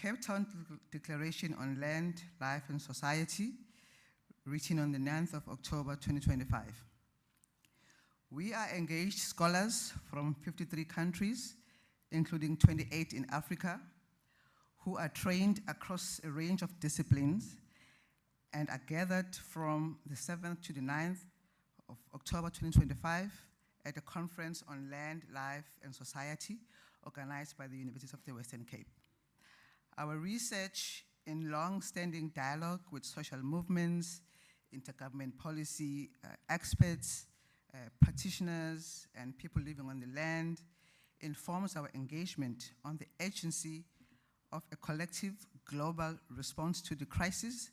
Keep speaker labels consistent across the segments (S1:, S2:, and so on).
S1: Cape Town Declaration on Land, Life and Society, written on the 9th of October 2025. We are engaged scholars from 53 countries, including 28 in Africa, who are trained across a range of disciplines and are gathered from the 7th to the 9th of October 2025 at a conference on land, life, and society organized by the University of the Western Cape. Our research in long-standing dialogue with social movements, intergovernment policy experts, practitioners, and people living on the land informs our engagement on the agency of a collective global response to the crisis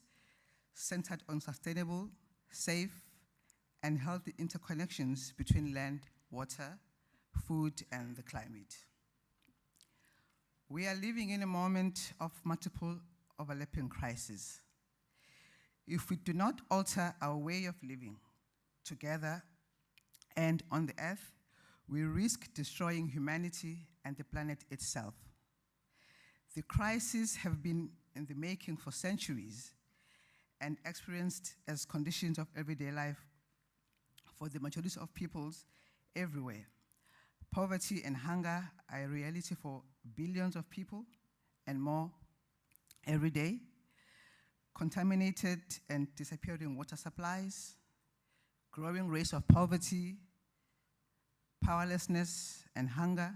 S1: centered on sustainable, safe, and healthy interconnections between land, water, food, and the climate. We are living in a moment of multiple overlapping crises. If we do not alter our way of living together and on the earth, we risk destroying humanity and the planet itself. The crises have been in the making for centuries and experienced as conditions of everyday life for the majority of peoples everywhere. Poverty and hunger are a reality for billions of people and more every day. Contaminated and disappearing water supplies, growing rates of poverty, powerlessness and hunger,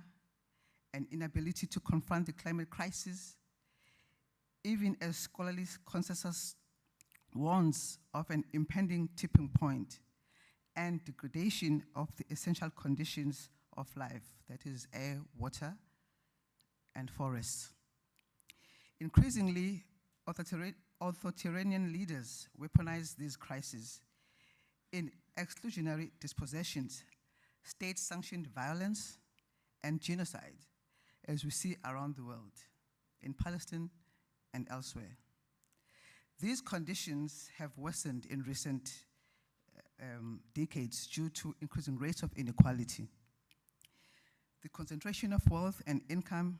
S1: and inability to confront the climate crisis, even as scholarly consensus warns of an impending tipping point and degradation of the essential conditions of life, that is air, water, and forests. Increasingly, authoritarian leaders weaponize these crises in exclusionary dispossessions, state-sanctioned violence, and genocide, as we see around the world, in Palestine and elsewhere. These conditions have worsened in recent decades due to increasing rates of inequality. The concentration of wealth and income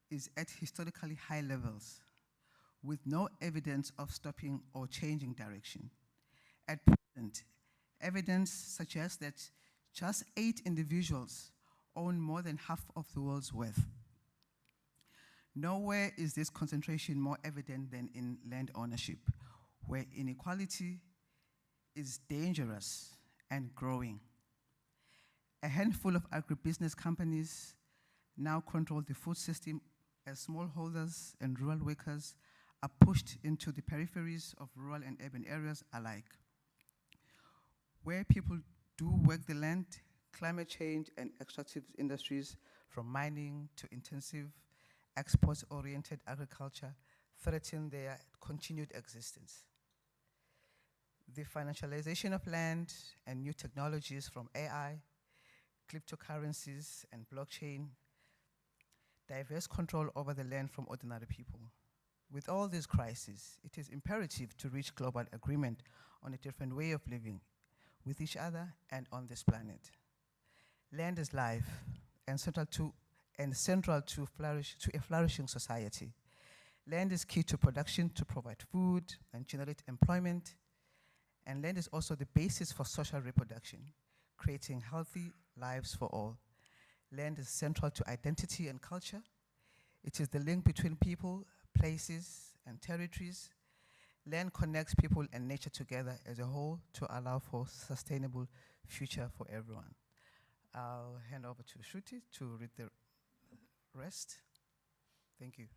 S1: is at historically high levels, with no evidence of stopping or changing direction. At present, evidence suggests that just 8 individuals own more than half of the world's wealth. Nowhere is this concentration more evident than in land ownership, where inequality is dangerous and growing. A handful of agribusiness companies now control the food system as smallholders and rural workers are pushed into the peripheries of rural and urban areas alike. Where people do work the land, climate change and extractive industries, from mining to intensive export-oriented agriculture, threaten their continued existence. The financialization of land and new technologies from AI, cryptocurrencies, and blockchain divest control over the land from ordinary people. With all these crises, it is imperative to reach global agreement on a different way of living with each other and on this planet. Land is life and central to a flourishing society. Land is key to production to provide food and generate employment, and land is also the basis for social reproduction, creating healthy lives for all. Land is central to identity and culture. It is the link between people, places, and territories. Land connects people and nature together as a whole to allow for sustainable future for everyone. I'll hand over to Shruti to read the rest. Thank you.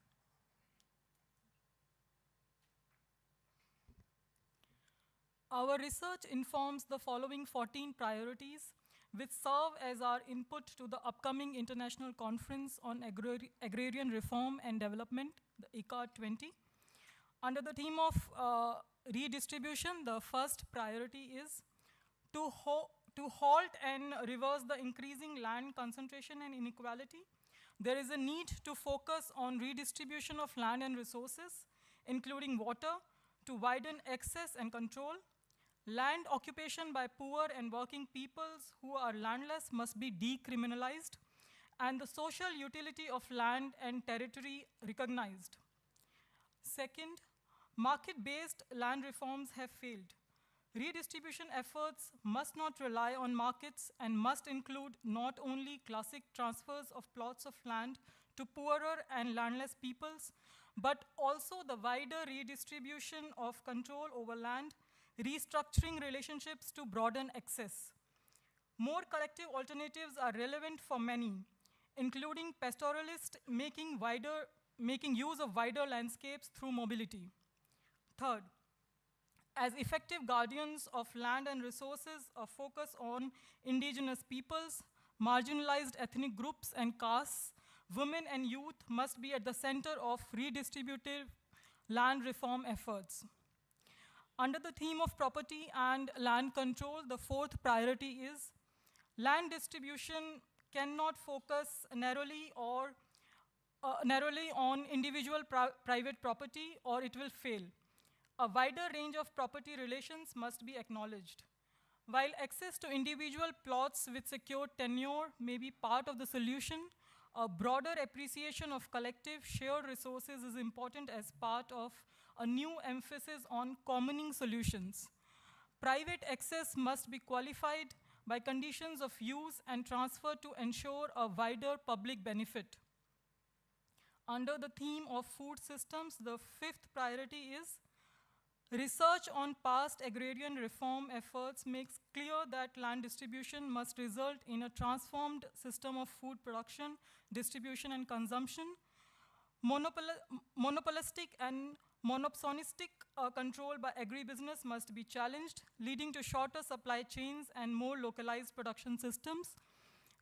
S2: Our research informs the following 14 priorities, which serve as our input to the upcoming International Conference on Agrarian Reform and Development, the ICARRD 20. Under the theme of redistribution, the first priority is to halt and reverse the increasing land concentration and inequality. There is a need to focus on redistribution of land and resources, including water, to widen access and control. Land occupation by poor and working peoples who are landless must be decriminalized, and the social utility of land and territory recognized. Second, market-based land reforms have failed. Redistribution efforts must not rely on markets and must include not only classic transfers of plots of land to poorer and landless peoples, but also the wider redistribution of control over land, restructuring relationships to broaden access. More collective alternatives are relevant for many, including pastoralists making use of wider landscapes through mobility. Third, as effective guardians of land and resources, a focus on indigenous peoples, marginalized ethnic groups and castes, women and youth must be at the center of redistributive land reform efforts. Under the theme of property and land control, the fourth priority is land distribution cannot focus narrowly on individual private property, or it will fail. A wider range of property relations must be acknowledged. While access to individual plots with secure tenure may be part of the solution, a broader appreciation of collective shared resources is important as part of a new emphasis on commoning solutions. Private access must be qualified by conditions of use and transfer to ensure a wider public benefit. Under the theme of food systems, the fifth priority is research on past agrarian reform efforts makes clear that land distribution must result in a transformed system of food production, distribution, and consumption. Monopolistic and monopsonistic control by agribusiness must be challenged, leading to shorter supply chains and more localized production systems.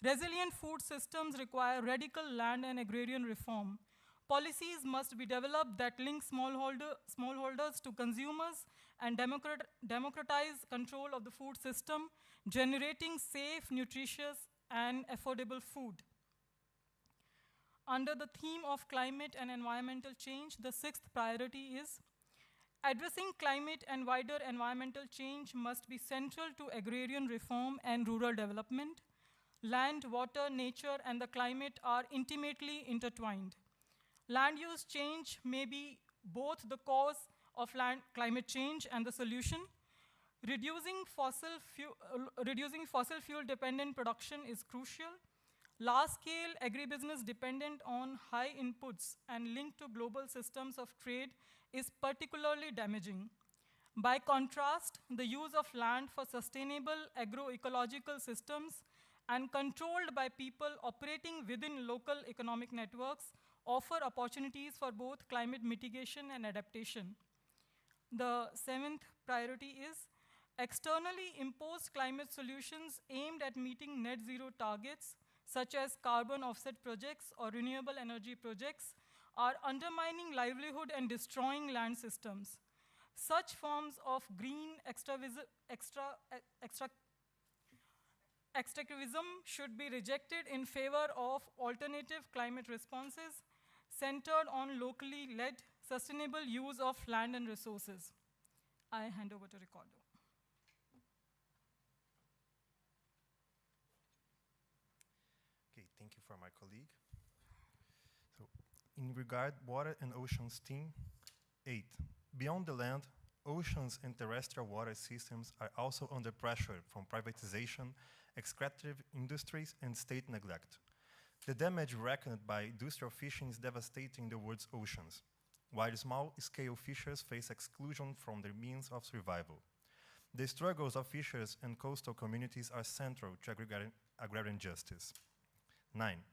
S2: Resilient food systems require radical land and agrarian reform. Policies must be developed that link smallholders to consumers and democratize control of the food system, generating safe, nutritious, and affordable food. Under the theme of climate and environmental change, the sixth priority is addressing climate and wider environmental change must be central to agrarian reform and rural development. Land, water, nature, and the climate are intimately intertwined. Land use change may be both the cause of climate change and the solution. Reducing fossil fuel-dependent production is crucial. Large-scale agribusiness dependent on high inputs and linked to global systems of trade is particularly damaging. By contrast, the use of land for sustainable agroecological systems and controlled by people operating within local economic networks offer opportunities for both climate mitigation and adaptation. The seventh priority is externally imposed climate solutions aimed at meeting net zero targets, such as carbon offset projects or renewable energy projects, are undermining livelihood and destroying land systems. Such forms of green extractivism should be rejected in favor of alternative climate responses centered on locally led, sustainable use of land and resources. I hand over to Ricardo.
S3: Okay, thank you for my colleague. So, in regard water and oceans theme, 8. Beyond the land, oceans and terrestrial water systems are also under pressure from privatization, extractive industries, and state neglect. The damage reckoned by industrial fishing is devastating the world's oceans, while small-scale fishers face exclusion from their means of survival. The struggles of fishers and coastal communities are central to agrarian justice. 9.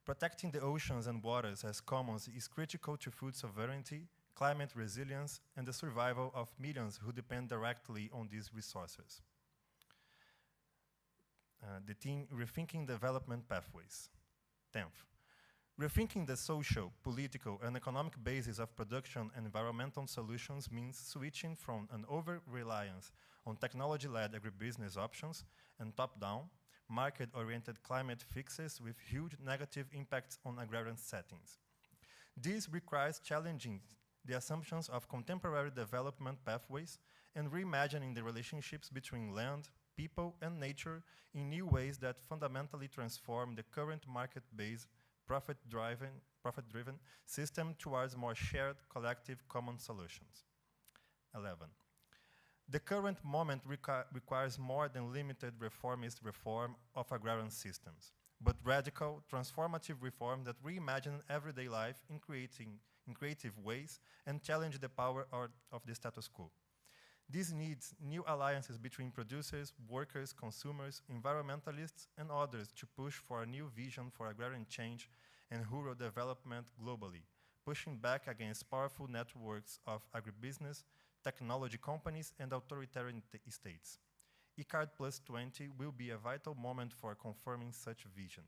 S3: Protecting the oceans and waters as commons is critical to food sovereignty, climate resilience, and the survival of millions who depend directly on these resources. The theme, Rethinking Development Pathways. 10th, rethinking the social, political, and economic basis of production and environmental solutions means switching from an over-reliance on technology-led agribusiness options and top-down, market-oriented climate fixes with huge negative impacts on agrarian settings. This requires challenging the assumptions of contemporary development pathways and reimagining the relationships between land, people, and nature in new ways that fundamentally transform the current market-based, profit-driven system towards more shared, collective, common solutions. 11. The current moment requires more than limited reformist reform of agrarian systems, but radical, transformative reform that reimagine everyday life in creative ways and challenge the power of the status quo. This needs new alliances between producers, workers, consumers, environmentalists, and others to push for a new vision for agrarian change and rural development globally, pushing back against powerful networks of agribusiness, technology companies, and authoritarian states. ICARRD Plus 20 will be a vital moment for confirming such vision.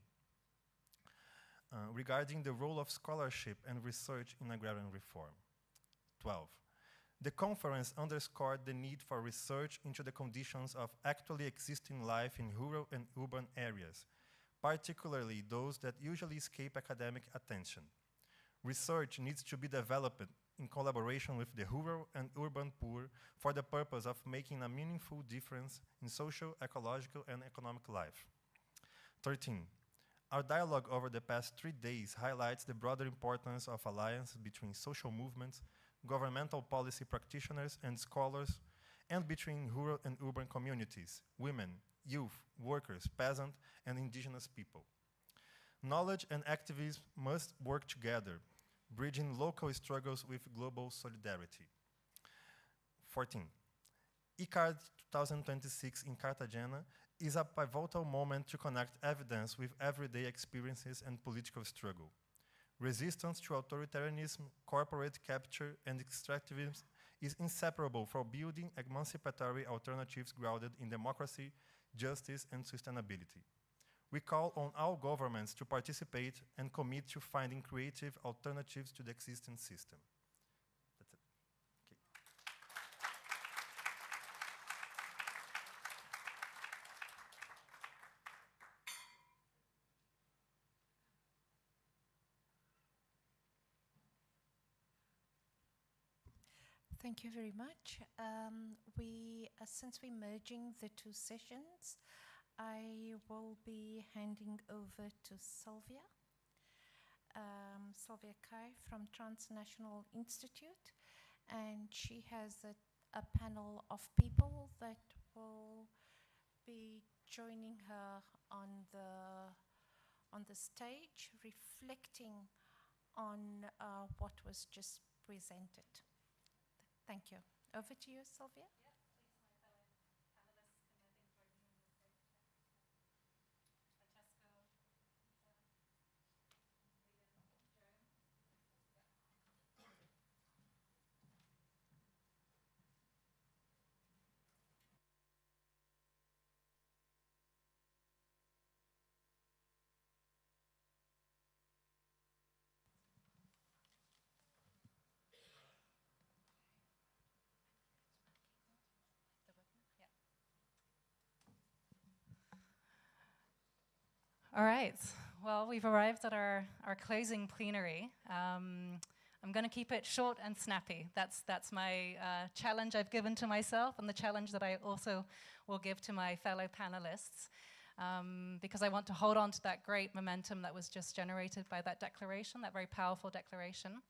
S3: Regarding the role of scholarship and research in agrarian reform. 12. The conference underscored the need for research into the conditions of actually existing life in rural and urban areas, particularly those that usually escape academic attention. Research needs to be developed in collaboration with the rural and urban poor for the purpose of making a meaningful difference in social, ecological, and economic life. 13. Our dialogue over the past 3 days highlights the broader importance of alliances between social movements, governmental policy practitioners, and scholars, and between rural and urban communities, women, youth, workers, peasant, and indigenous people. Knowledge and activism must work together, bridging local struggles with global solidarity. 14. ICARRD 2026 in Cartagena is a pivotal moment to connect evidence with everyday experiences and political struggle. Resistance to authoritarianism, corporate capture, and extractivism is inseparable from building emancipatory alternatives grounded in democracy, justice, and sustainability. We call on all governments to participate and commit to finding creative alternatives to the existing system. That's it. Okay.
S4: Thank you very much. Since we're merging the two sessions, I will be handing over to Sylvia. Sylvia Kai from Transnational Institute, and she has a panel of people that will be joining her on the stage, reflecting on what was just presented. Thank you. Over to you, Sylvia.
S5: All right, well, we've arrived at our closing plenary. I'm going to keep it short and snappy. That's my challenge I've given to myself, and the challenge that I also will give to my fellow panelists, because I want to hold on to that great momentum that was just generated by that declaration, that very powerful declaration.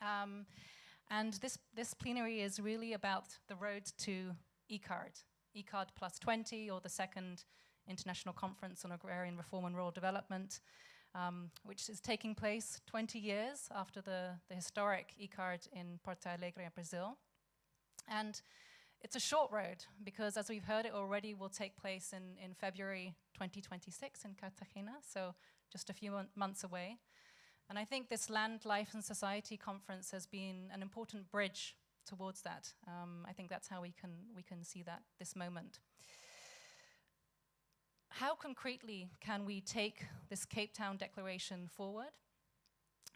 S5: And this plenary is really about the road to ICARRD Plus 20, or the second International Conference on Agrarian Reform and Rural Development, which is taking place 20 years after the historic ICARRD in Porto Alegre, Brazil. And it's a short road, because as we've heard, it already will take place in February 2026 in Cartagena, so just a few months away. And I think this Land, Life and Society conference has been an important bridge towards that. I think that's how we can see that this moment. How concretely can we take this Cape Town Declaration forward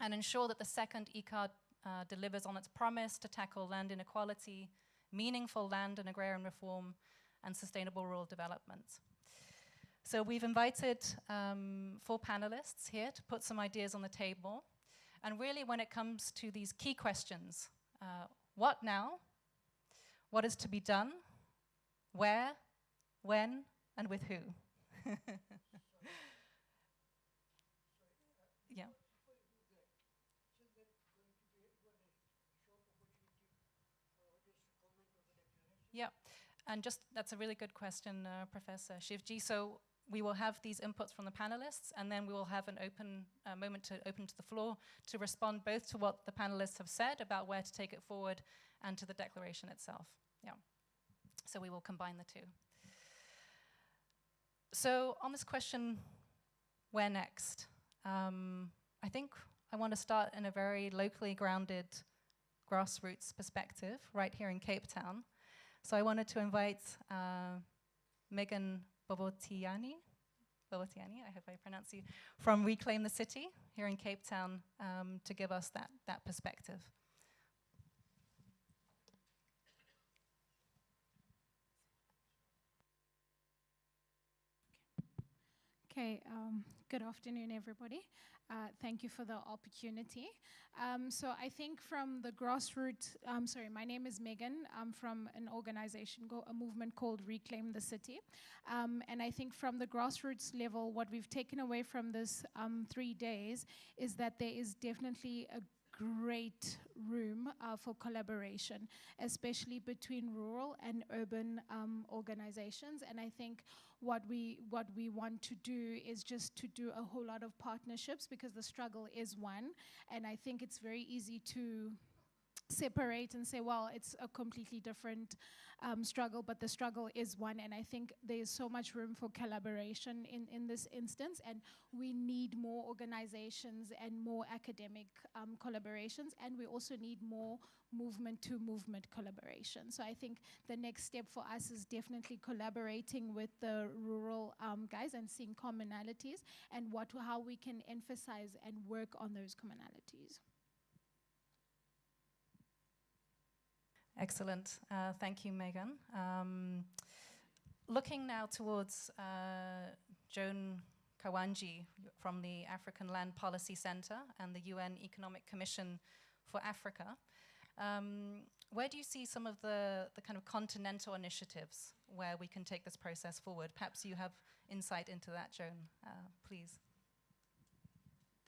S5: and ensure that the second ICARRD delivers on its promise to tackle land inequality, meaningful land and agrarian reform, and sustainable rural development? So we've invited 4 panelists here to put some ideas on the table. And really, when it comes to these key questions, what now? What is to be done? Where? when, and with who? Yeah. Yeah, and just that's a really good question, Professor Shivji. So we will have these inputs from the panelists, and then we will have an open moment to open to the floor to respond both to what the panelists have said about where to take it forward and to the declaration itself. Yeah. So we will combine the two. So on this question, where next? I think I want to start in a very locally grounded grassroots perspective right here in Cape Town. So I wanted to invite Megan Bobotiani, I hope I pronounce you, from Reclaim the City here in Cape Town to give us that perspective.
S6: Okay, good afternoon, everybody. Thank you for the opportunity. So I think from the grassroots, my name is Megan. I'm from an organization, a movement called Reclaim the City. And I think from the grassroots level, what we've taken away from this 3 days is that there is definitely a great room for collaboration, especially between rural and urban organizations. And I think what we want to do is just to do a whole lot of partnerships, because the struggle is one. And I think it's very easy to separate and say, well, it's a completely different struggle, but the struggle is one. And I think there's so much room for collaboration in this instance, and we need more organizations and more academic collaborations, and we also need more movement-to-movement collaboration. So I think the next step for us is definitely collaborating with the rural guys and seeing commonalities and how we can emphasize and work on those commonalities.
S5: Excellent. Thank you, Megan. Looking now towards Joan Kagwanja from the African Land Policy Center and the UN Economic Commission for Africa. Where do you see some of the kind of continental initiatives where we can take this process forward? Perhaps you have insight into that, Joan, please.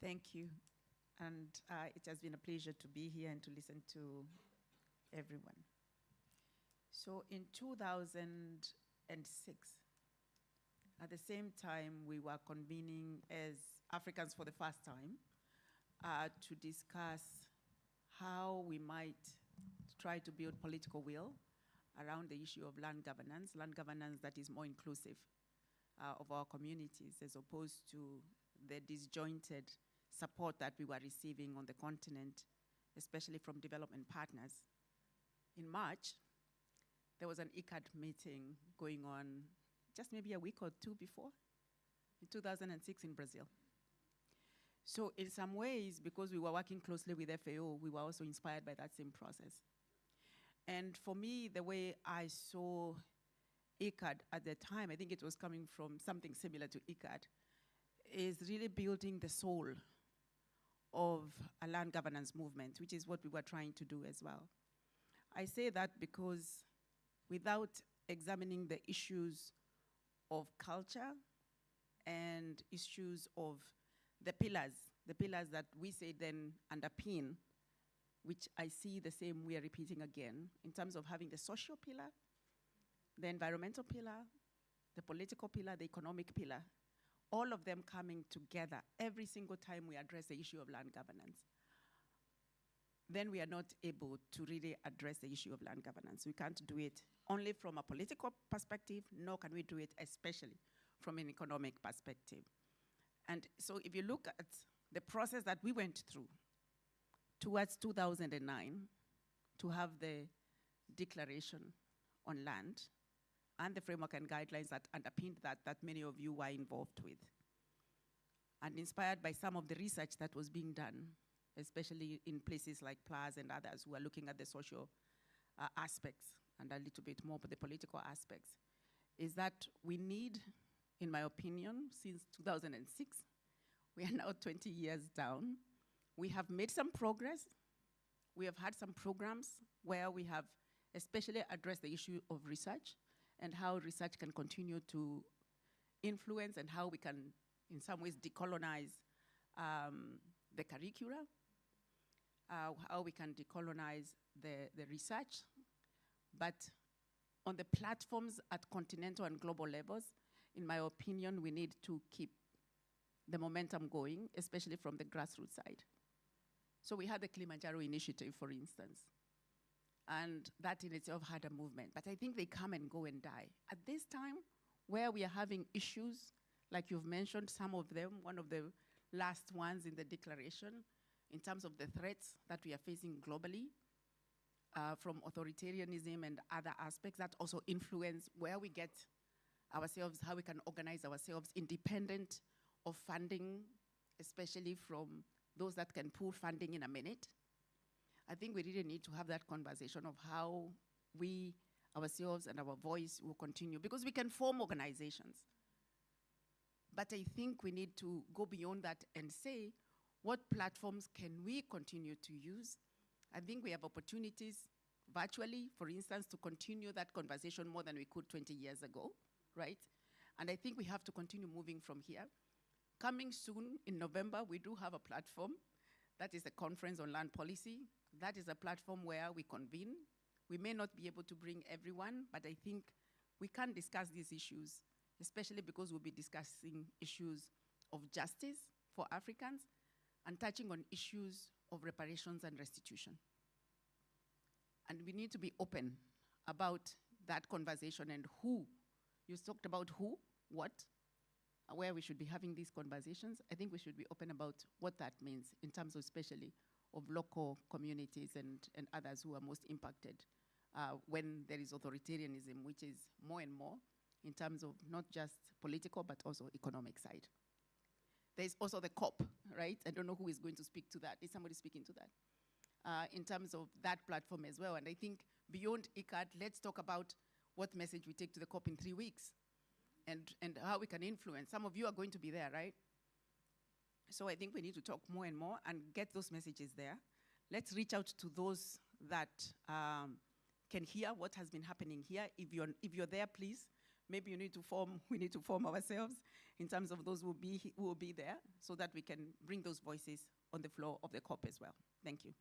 S7: Thank you. And it has been a pleasure to be here and to listen to everyone. So in 2006, at the same time, we were convening as Africans for the first time to discuss how we might try to build political will around the issue of land governance that is more inclusive of our communities, as opposed to the disjointed support that we were receiving on the continent, especially from development partners. In March, there was an ICARRD meeting going on just maybe a week or two before, in 2006 in Brazil. So in some ways, because we were working closely with FAO, we were also inspired by that same process. And for me, the way I saw ICARRD at the time, I think it was coming from something similar to ICARRD, is really building the soul of a land governance movement, which is what we were trying to do as well. I say that because without examining the issues of culture and issues of the pillars that we say then underpin, which I see the same we are repeating again, in terms of having the social pillar, the environmental pillar, the political pillar, the economic pillar, all of them coming together every single time we address the issue of land governance, then we are not able to really address the issue of land governance. We can't do it only from a political perspective, nor can we do it especially from an economic perspective. And so if you look at the process that we went through towards 2009 to have the declaration on land and the framework and guidelines that underpinned that many of you were involved with, and inspired by some of the research that was being done, especially in places like PLAS and others who are looking at the social aspects and a little bit more the political aspects, is that we need, in my opinion, since 2006, we are now 20 years down. We have made some progress. We have had some programs where we have especially addressed the issue of research and how research can continue to influence and how we can, in some ways, decolonize the curricula, how we can decolonize the research. But on the platforms at continental and global levels, in my opinion, we need to keep the momentum going, especially from the grassroots side. So we had the Kilimanjaro Initiative, for instance, and that in itself had a movement. But I think they come and go and die. At this time, where we are having issues, like you've mentioned some of them, one of the last ones in the declaration, in terms of the threats that we are facing globally, from authoritarianism and other aspects that also influence where we get ourselves, how we can organize ourselves independent of funding, especially from those that can pull funding in a minute. I think we really need to have that conversation of how we ourselves and our voice will continue, because we can form organizations. But I think we need to go beyond that and say, what platforms can we continue to use? I think we have opportunities virtually, for instance, to continue that conversation more than we could 20 years ago, right? And I think we have to continue moving from here. Coming soon in November, we do have a platform. That is a conference on land policy. That is a platform where we convene. We may not be able to bring everyone, but I think we can discuss these issues, especially because we'll be discussing issues of justice for Africans and touching on issues of reparations and restitution. And we need to be open about that conversation and who. You talked about who, what, where we should be having these conversations. I think we should be open about what that means in terms of especially of local communities and others who are most impacted when there is authoritarianism, which is more and more in terms of not just political, but also economic side. There's also the COP, right? I don't know who is going to speak to that. Is somebody speaking to that? In terms of that platform as well. And I think beyond ICARRD, let's talk about what message we take to the COP in 3 weeks and how we can influence. Some of you are going to be there, right? So I think we need to talk more and more and get those messages there. Let's reach out to those that can hear what has been happening here. If you're there, please, maybe we need to form ourselves in terms of those who will be there so that we can bring those voices on the floor of the COP as well. Thank you.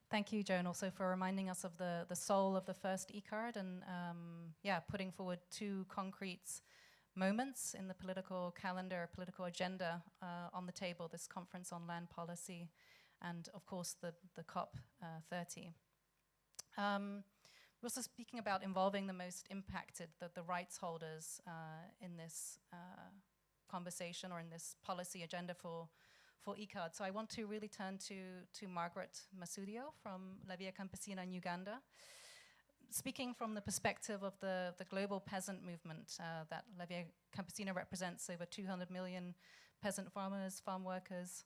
S5: Thank you, Joan, also for reminding us of the soul of the first ICARRD and putting forward two concrete moments in the political calendar, political agenda on the table, this conference on land policy and, of course, the COP 30. We're also speaking about involving the most impacted, the rights holders in this conversation or in this policy agenda for ICARRD. So I want to really turn to Margaret Masudio from La Via Campesina in Uganda. Speaking from the perspective of the global peasant movement that La Via Campesina represents over 200 million peasant farmers, farm workers,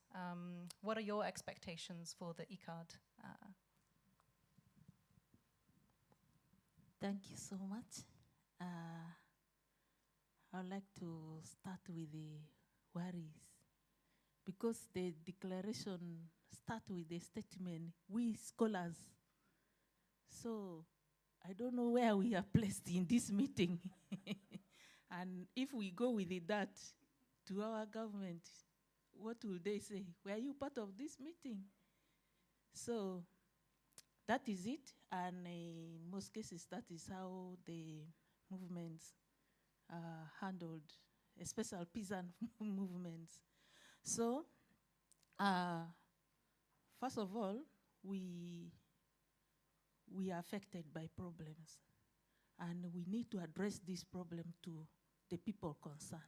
S5: what are your expectations for the ICARRD?
S8: Thank you so much. I'd like to start with the worries, because the declaration starts with the statement, we scholars. So I don't know where we are placed in this meeting. And if we go with that to our government, what will they say? Were you part of this meeting? So that is it, and in most cases, that is how the movements handled, especially peasant movements. So, first of all, we are affected by problems, and we need to address this problem to the people concerned.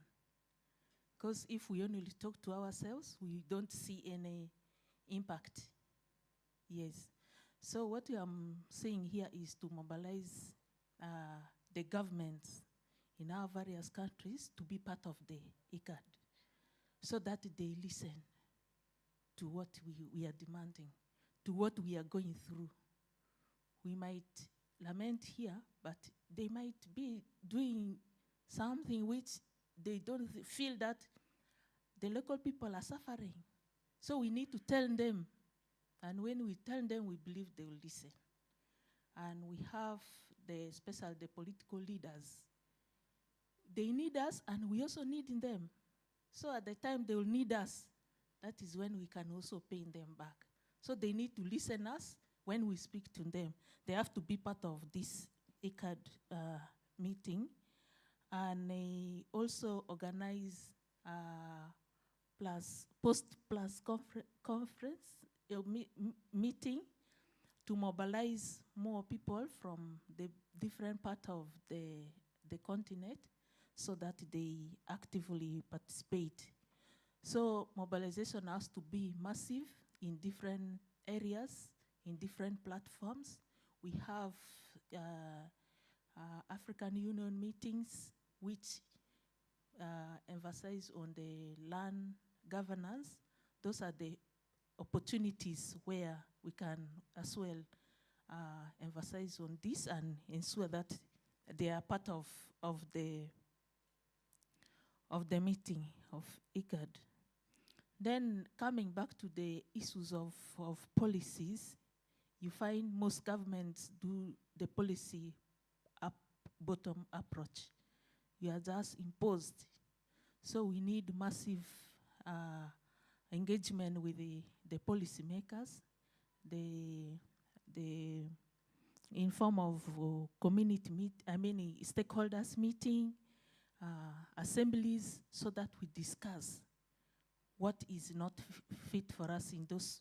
S8: Because if we only talk to ourselves, we don't see any impact. Yes. So what I'm saying here is to mobilize the governments in our various countries to be part of the ICARRD, so that they listen to what we are demanding, to what we are going through. We might lament here, but they might be doing something which they don't feel that the local people are suffering. So we need to tell them. And when we tell them, we believe they will listen. and we have the political leaders. They need us, and we also need them. So at the time they will need us, that is when we can also pay them back. So they need to listen us when we speak to them. They have to be part of this ICARRD meeting, and they also organize conference meeting to mobilize more people from the different part of the continent so that they actively participate. So mobilization has to be massive in different areas, in different platforms. We have African Union meetings which emphasize on the land governance. Those are the opportunities where we can as well emphasize on this and ensure that they are part of the meeting of ICARRD. Then coming back to the issues of policies, you find most governments do the policy bottom approach. You are just imposed. So we need massive engagement with the policymakers, in form of community stakeholders meeting, assemblies, so that we discuss what is not fit for us in those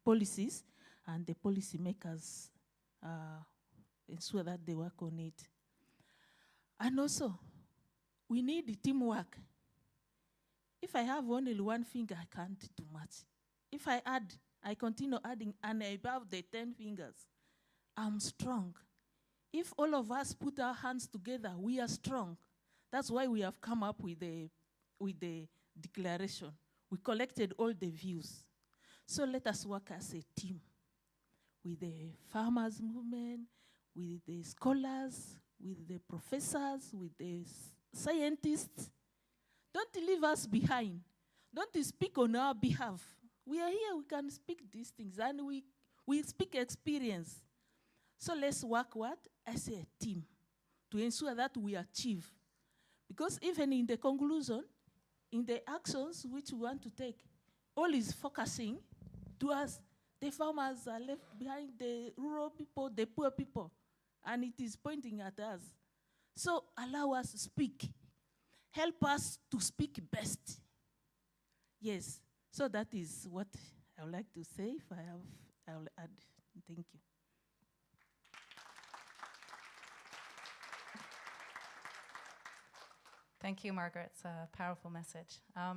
S8: policies, and the policymakers ensure that they work on it. And also, we need the teamwork. If I have only one finger, I can't do much. If I continue adding, and above the 10 fingers, I'm strong. If all of us put our hands together, we are strong. That's why we have come up with the declaration. We collected all the views. So let us work as a team with the farmers' movement, with the scholars, with the professors, with the scientists. Don't leave us behind. Don't speak on our behalf. We are here, we can speak these things, and we speak experience. So let's work as a team to ensure that we achieve. Because even in the conclusion, in the actions which we want to take, all is focusing towards the farmers are left behind, the rural people, the poor people, and it is pointing at us. So allow us to speak. Help us to speak best. Yes, so that is what I would like to say. If I will add. Thank you.
S5: Thank you, Margaret. It's a powerful message. I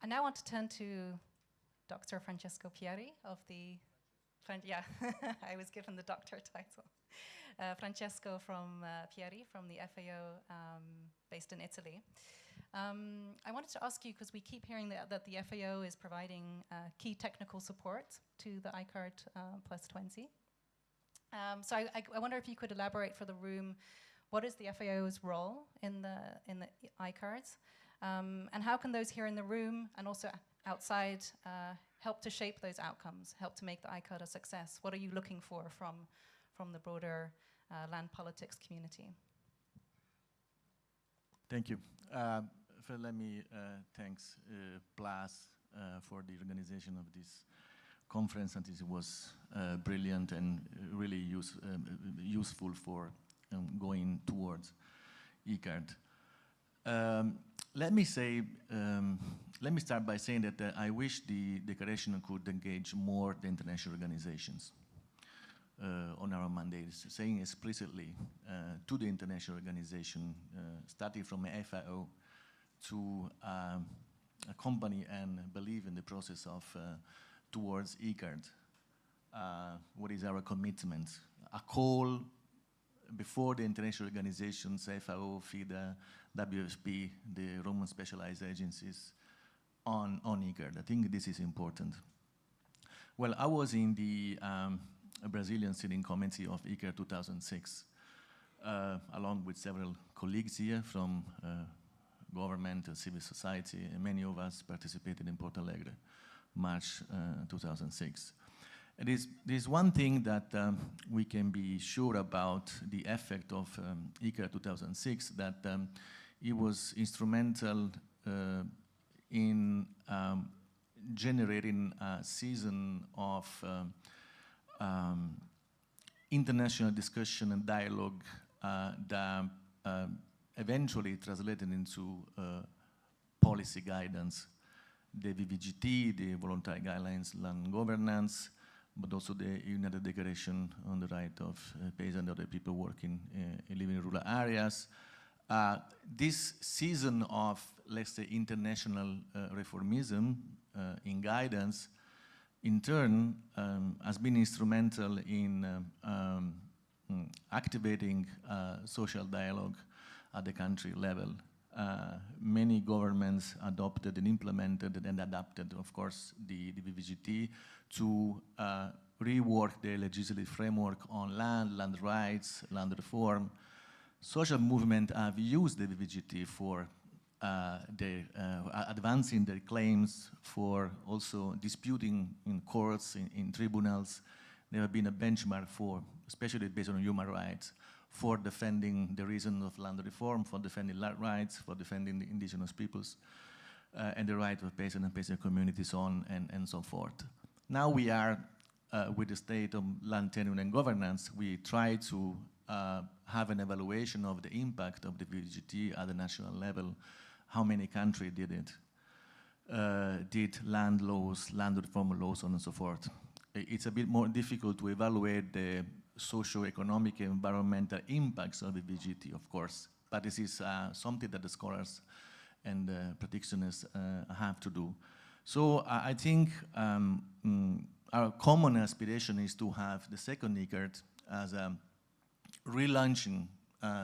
S5: now want to turn to Dr. Francesco Pierri of the... I was given the doctor title. Francesco from Pierri from the FAO based in Italy. I wanted to ask you, because we keep hearing that the FAO is providing key technical support to the ICARRD plus 20. So I wonder if you could elaborate for the room, what is the FAO's role in the ICARRDs? And how can those here in the room and also outside help to shape those outcomes, help to make the ICARRD a success? What are you looking for from the broader land politics community?
S9: Thank you. First, let me thank PLAS for the organization of this conference. And this was brilliant and really useful for going towards ICARRD. Let me start by saying that I wish the declaration could engage more the international organizations on our mandates, saying explicitly to the international organization, starting from FAO to accompany and believe in the process of towards ICARRD. What is our commitment? A call before the international organizations, FAO, FIDA, WFP, the Roman specialized agencies, on ICARRD. I think this is important. Well, I was in the Brazilian Steering Committee of ICARRD 2006, along with several colleagues here from government, civil society, and many of us participated in Porto Alegre, March 2006. There's one thing that we can be sure about the effect of ICARRD 2006, that it was instrumental in generating a season of international discussion and dialogue that eventually translated into policy guidance. The VVGT, the Voluntary Guidelines, Land Governance, but also the United Declaration on the Right of Peasants and other people working living in rural areas. This season of, let's say, international reformism in guidance, in turn, has been instrumental in activating social dialogue at the country level. Many governments adopted and implemented and adapted, of course, the VVGT to rework the legislative framework on land rights, land reform. Social movements have used the VVGT for advancing their claims, for also disputing in courts, in tribunals. They have been a benchmark for, especially based on human rights, for defending the reason of land reform, for defending land rights, for defending the indigenous peoples, and the right of peasant and peasant communities on and so forth. Now we are, with the state of land tenure and governance, we try to have an evaluation of the impact of the VGT at the national level. How many countries did it? Did land laws, land reform laws, so on and so forth. It's a bit more difficult to evaluate the socio-economic and environmental impacts of the VGT, of course, but this is something that the scholars and practitioners have to do. So I think our common aspiration is to have the second ICARRD as a relaunching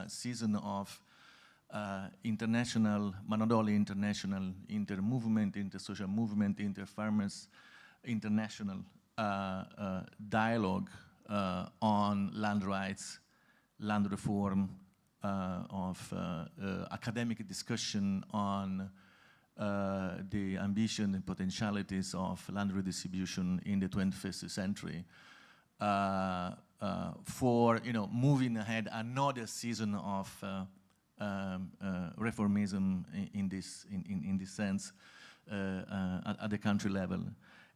S9: season of international, but not only international, inter-movement, inter-social movement, inter-farmers, international dialogue on land rights, land reform, of academic discussion on the ambition and potentialities of land redistribution in the 21st century, for moving ahead another season of reformism in this sense at the country level.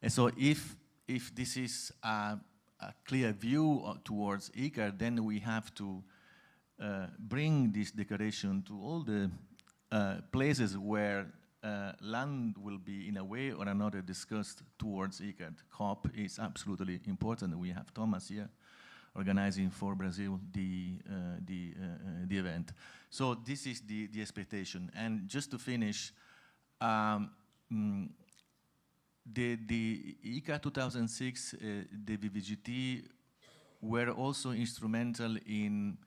S9: And so if this is a clear view towards ICARRD, then we have to bring this declaration to all the places where land will be in a way or another discussed towards ICARRD. COP is absolutely important. We have Thomas here organizing for Brazil the event. So this is the expectation. And just to finish, the ICARRD 2006, the VVGT were also instrumental in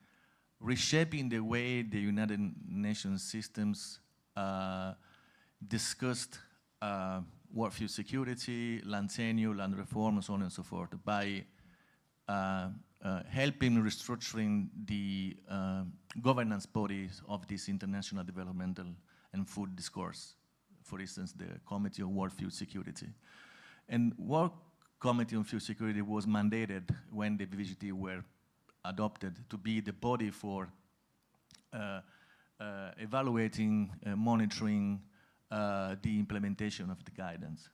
S9: reshaping the way the United Nations systems discussed world fuel security, land tenure, land reform, and so on and so forth, by helping restructuring the governance bodies of this international developmental and food discourse. For instance, the Committee on World Food Security. And World Committee on Food Security was mandated when the VVGT were adopted to be the body for evaluating, monitoring the implementation of the guidance,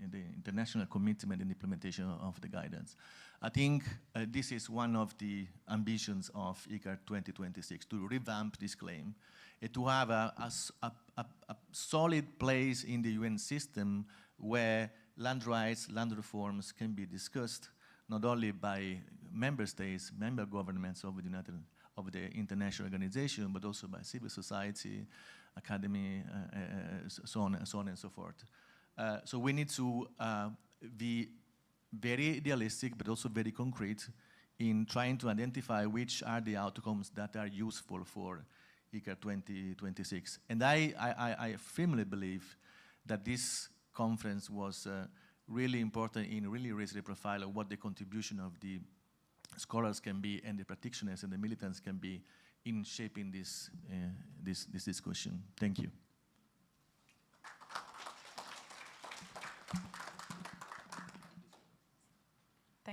S9: in the international commitment and implementation of the guidance. I think this is one of the ambitions of ICARRD 2026, to revamp this claim, to have a solid place in the UN system where land rights, land reforms can be discussed not only by member states, member governments of the international organization, but also by civil society, academy, so on and so forth. So we need to be very idealistic, but also very concrete in trying to identify which are the outcomes that are useful for ICARRD 2026. And I firmly believe that this conference was really important in really raising the profile of what the contribution of the scholars can be and the practitioners and the militants can be in shaping this discussion. Thank you.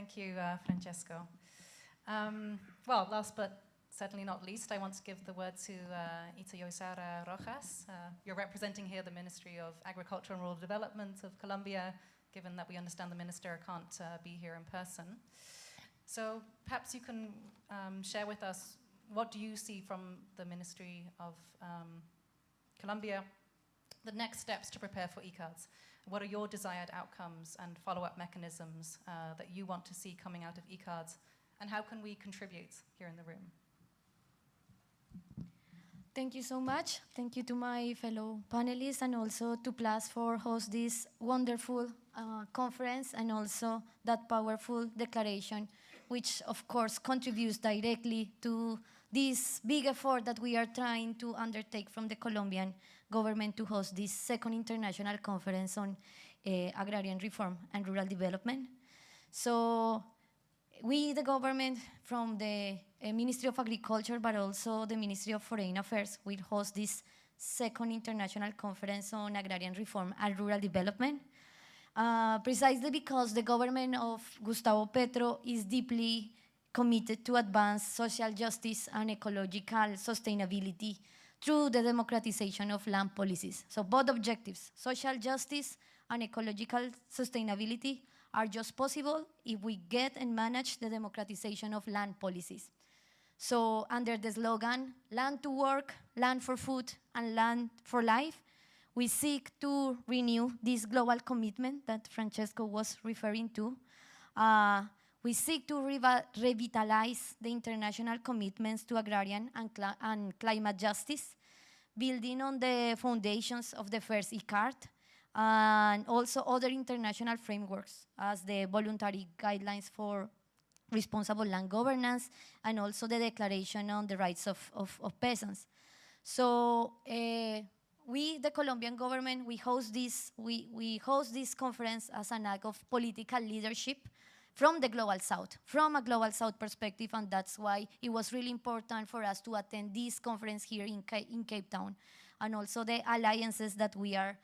S5: Thank you, Francesco. Well, last but certainly not least, I want to give the word to Ethiopia Rojas. You're representing here the Ministry of Agriculture and Rural Development of Colombia, given that we understand the minister can't be here in person. So perhaps you can share with us, what do you see from the Ministry of Colombia, the next steps to prepare for ICARRDs? What are your desired outcomes and follow-up mechanisms that you want to see coming out of ICARRDs, and how can we contribute here in the room?
S10: Thank you so much. Thank you to my fellow panelists and also to PLAS for host this wonderful conference and also that powerful declaration, which of course contributes directly to this big effort that we are trying to undertake from the Colombian government to host this second international conference on agrarian reform and rural development. So we, the government, from the Ministry of Agriculture, but also the Ministry of Foreign Affairs, will host this second international conference on agrarian reform and rural development, precisely because the government of Gustavo Petro is deeply committed to advance social justice and ecological sustainability through the democratization of land policies. So both objectives, social justice and ecological sustainability, are just possible if we get and manage the democratization of land policies. So under the slogan, land to work, land for food, and land for life, we seek to renew this global commitment that Francesco was referring to. We seek to revitalize the international commitments to agrarian and climate justice, building on the foundations of the first ICARRD, and also other international frameworks as the voluntary guidelines for responsible land governance and also the Declaration on the Rights of Peasants. So we, the Colombian government, we host this conference as an act of political leadership from the Global South, from a Global South perspective, and that's why it was really important for us to attend this conference here in Cape Town, and also the alliances that we are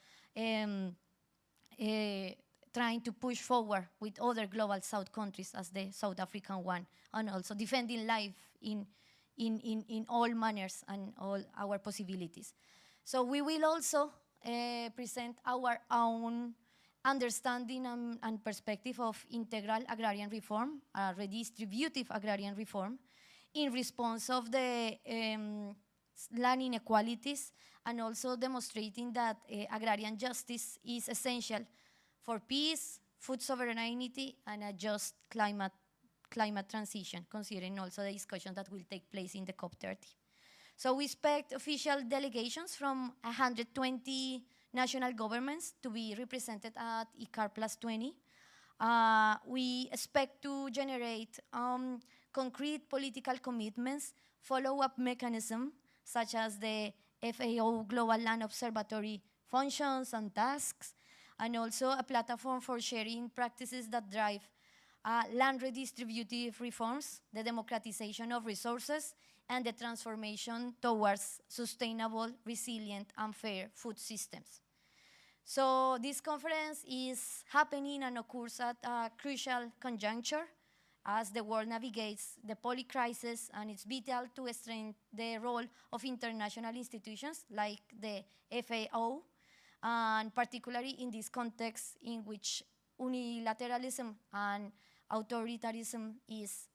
S10: trying to push forward with other Global South countries as the South African one, and also defending life in all manners and all our possibilities. So we will also present our own understanding and perspective of integral agrarian reform, redistributive agrarian reform, in response of the land inequalities, and also demonstrating that agrarian justice is essential for peace, food sovereignty, and a just climate transition, considering also the discussion that will take place in the COP30. So we expect official delegations from 120 national governments to be represented at ICARRD Plus 20. We expect to generate concrete political commitments, follow-up mechanisms, such as the FAO Global Land Observatory functions and tasks, and also a platform for sharing practices that drive land redistributive reforms, the democratization of resources, and the transformation towards sustainable, resilient, and fair food systems. So this conference is happening and occurs at a crucial conjuncture as the world navigates the poly-crisis, and it's vital to strengthen the role of international institutions like the FAO, and particularly in this context in which unilateralism and authoritarianism is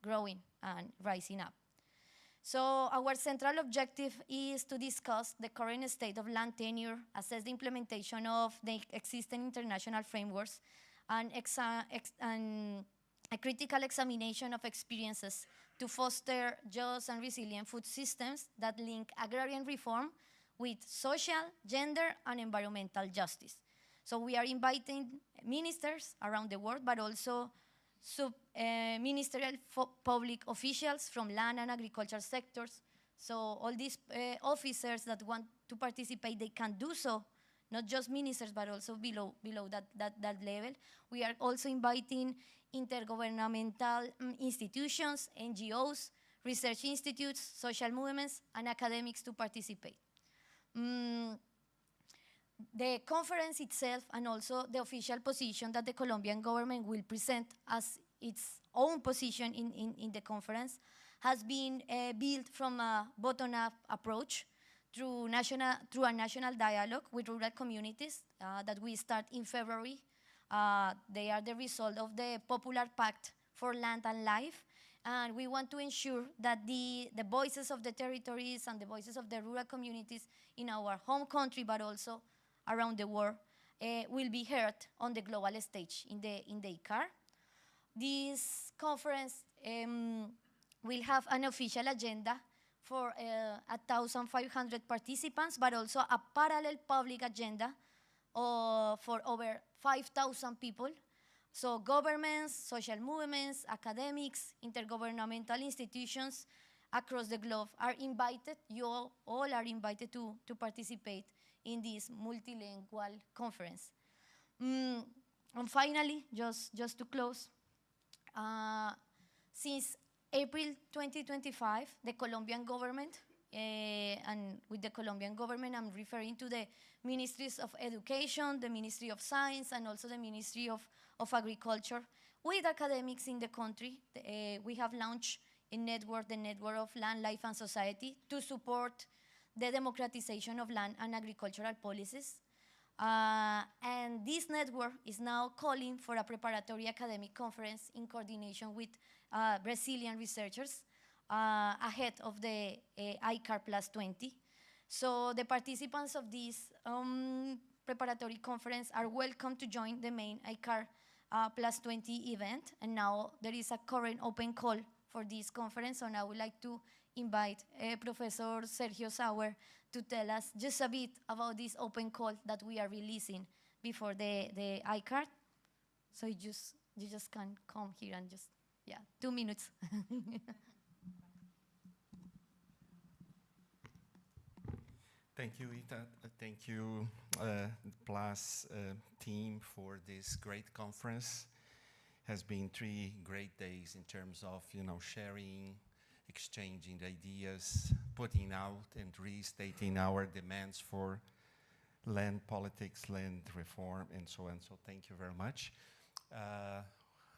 S10: growing and rising up. So our central objective is to discuss the current state of land tenure, assess the implementation of the existing international frameworks, and a critical examination of experiences to foster just and resilient food systems that link agrarian reform with social, gender, and environmental justice. So we are inviting ministers around the world, but also ministerial public officials from land and agriculture sectors. So all these officers that want to participate, they can do so, not just ministers, but also below that level. We are also inviting intergovernmental institutions, NGOs, research institutes, social movements, and academics to participate. the conference itself and also the official position that the Colombian government will present as its own position in the conference has been built from a bottom-up approach through a national dialogue with rural communities that we start in February. They are the result of the Popular Pact for Land and Life, and we want to ensure that the voices of the territories and the voices of the rural communities in our home country, but also around the world, will be heard on the global stage in the ICARRD. This conference will have an official agenda for 1,500 participants, but also a parallel public agenda for over 5,000 people. So governments, social movements, academics, intergovernmental institutions across the globe are invited. You all are invited to participate in this multilingual conference. And finally, just to close, since April 2025, the Colombian government, and with the Colombian government, I'm referring to the Ministries of Education, the Ministry of Science, and also the Ministry of Agriculture. With academics in the country, we have launched a network, the Network of Land, Life, and Society, to support the democratization of land and agricultural policies. And this network is now calling for a preparatory academic conference in coordination with Brazilian researchers ahead of the ICARRD Plus 20. So the participants of this preparatory conference are welcome to join the main ICARRD Plus 20 event. And now there is a current open call for this conference, and I would like to invite Professor Sergio Sauer to tell us just a bit about this open call that we are releasing before the ICARRD. So you just can come here and just, 2 minutes.
S11: Thank you, Ita. Thank you, PLAS team, for this great conference. Has been 3 great days in terms of, sharing, exchanging ideas, putting out and restating our demands for land politics, land reform, and so on. So thank you very much.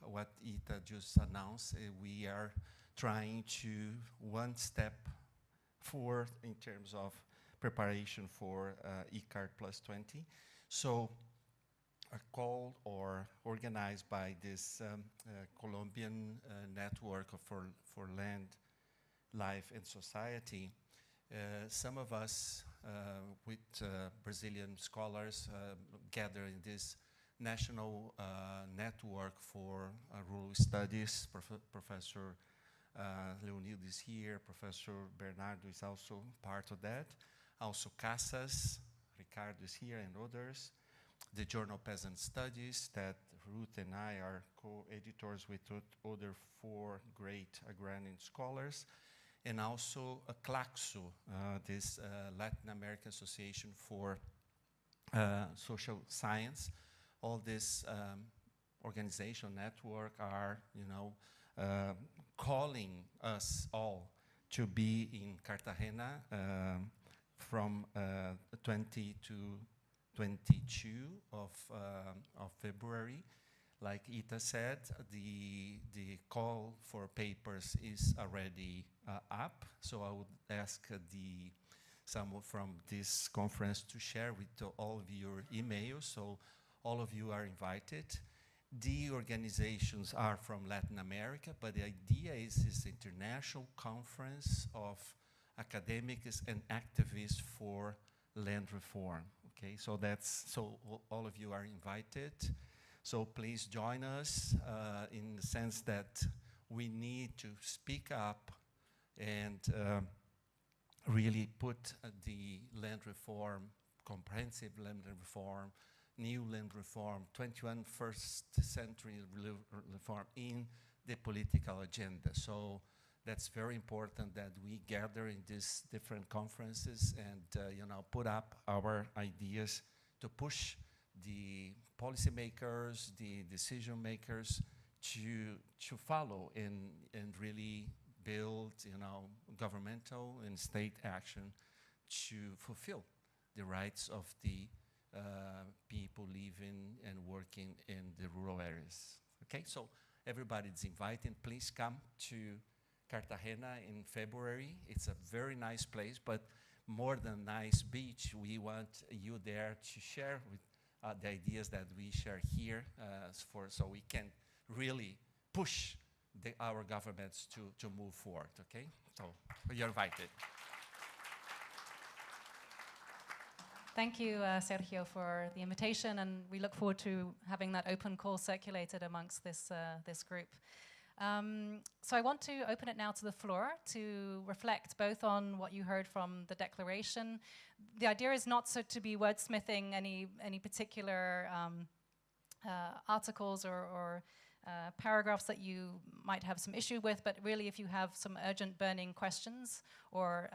S11: What Ita just announced, we are trying to one step forward in terms of preparation for ICARRD Plus 20. So a call or organized by this Colombian network for land, life, and society. Some of us with Brazilian scholars gather in this national network for rural studies. Professor Leonildo is here. Professor Bernardo is also part of that. Also Casas, Ricardo is here, and others. The journal Peasant Studies that Ruth and I are co-editors with other 4 great agrarian scholars. And also CLACSO, this Latin American Association for Social Science. All this organization network are, calling us all to be in Cartagena from 20 to 22 of February. Like Ita said, the call for papers is already up. So I would ask someone from this conference to share with all of your emails. So all of you are invited. The organizations are from Latin America, but the idea is this international conference of academics and activists for land reform. Okay, so all of you are invited. So please join us in the sense that we need to speak up and really put the land reform, comprehensive land reform, new land reform, 21st century reform in the political agenda. So that's very important that we gather in these different conferences and put up our ideas to push the policymakers, the decision makers to follow and really build governmental and state action to fulfill the rights of the people living and working in the rural areas. Okay, so everybody's invited. Please come to Cartagena in February. It's a very nice place, but more than nice beach, we want you there to share with the ideas that we share here so we can really push our governments to move forward, okay? So you're invited.
S5: Thank you, Sergio, for the invitation, and we look forward to having that open call circulated amongst this group. So I want to open it now to the floor to reflect both on what you heard from the declaration. The idea is not so to be wordsmithing any particular articles or paragraphs that you might have some issue with, but really if you have some urgent burning questions or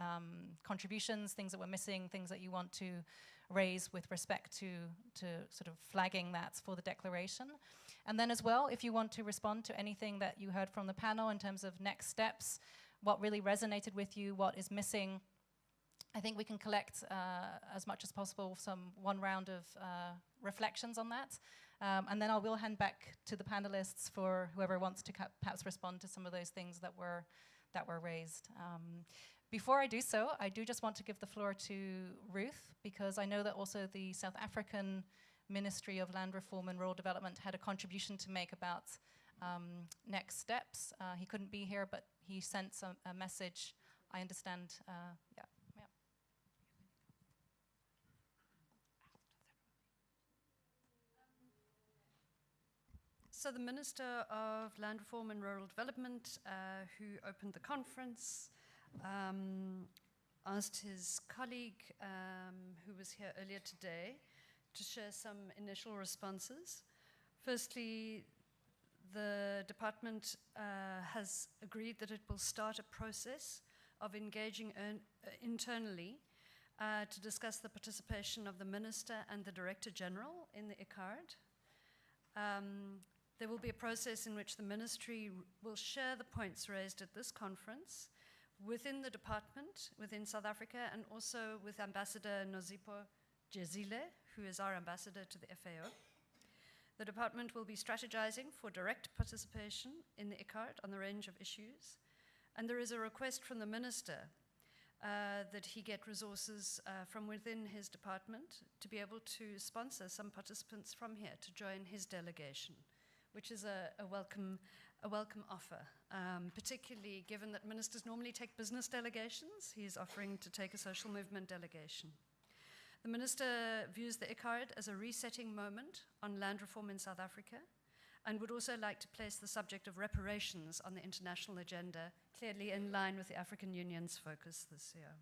S5: contributions, things that were missing, things that you want to raise with respect to sort of flagging that for the declaration. And then as well, if you want to respond to anything that you heard from the panel in terms of next steps, what really resonated with you, what is missing, I think we can collect as much as possible one round of reflections on that. And then I will hand back to the panelists for whoever wants to perhaps respond to some of those things that were raised. Before I do so, I do just want to give the floor to Ruth, because I know that also the South African Ministry of Land Reform and Rural Development had a contribution to make about next steps. He couldn't be here, but he sent a message, I understand. Yeah.
S12: So the Minister of Land Reform and Rural Development, who opened the conference, asked his colleague, who was here earlier today, to share some initial responses. Firstly, the department has agreed that it will start a process of engaging internally to discuss the participation of the Minister and the Director General in the ICARRD. There will be a process in which the Ministry will share the points raised at this conference within the department, within South Africa, and also with Ambassador Nozipho Jezile, who is our ambassador to the FAO. The department will be strategizing for direct participation in the ICARRD on the range of issues, and there is a request from the Minister that he get resources from within his department to be able to sponsor some participants from here to join his delegation, which is a welcome offer, particularly given that ministers normally take business delegations. He is offering to take a social movement delegation. The Minister views the ICARRD as a resetting moment on land reform in South Africa, and would also like to place the subject of reparations on the international agenda, clearly in line with the African Union's focus this year.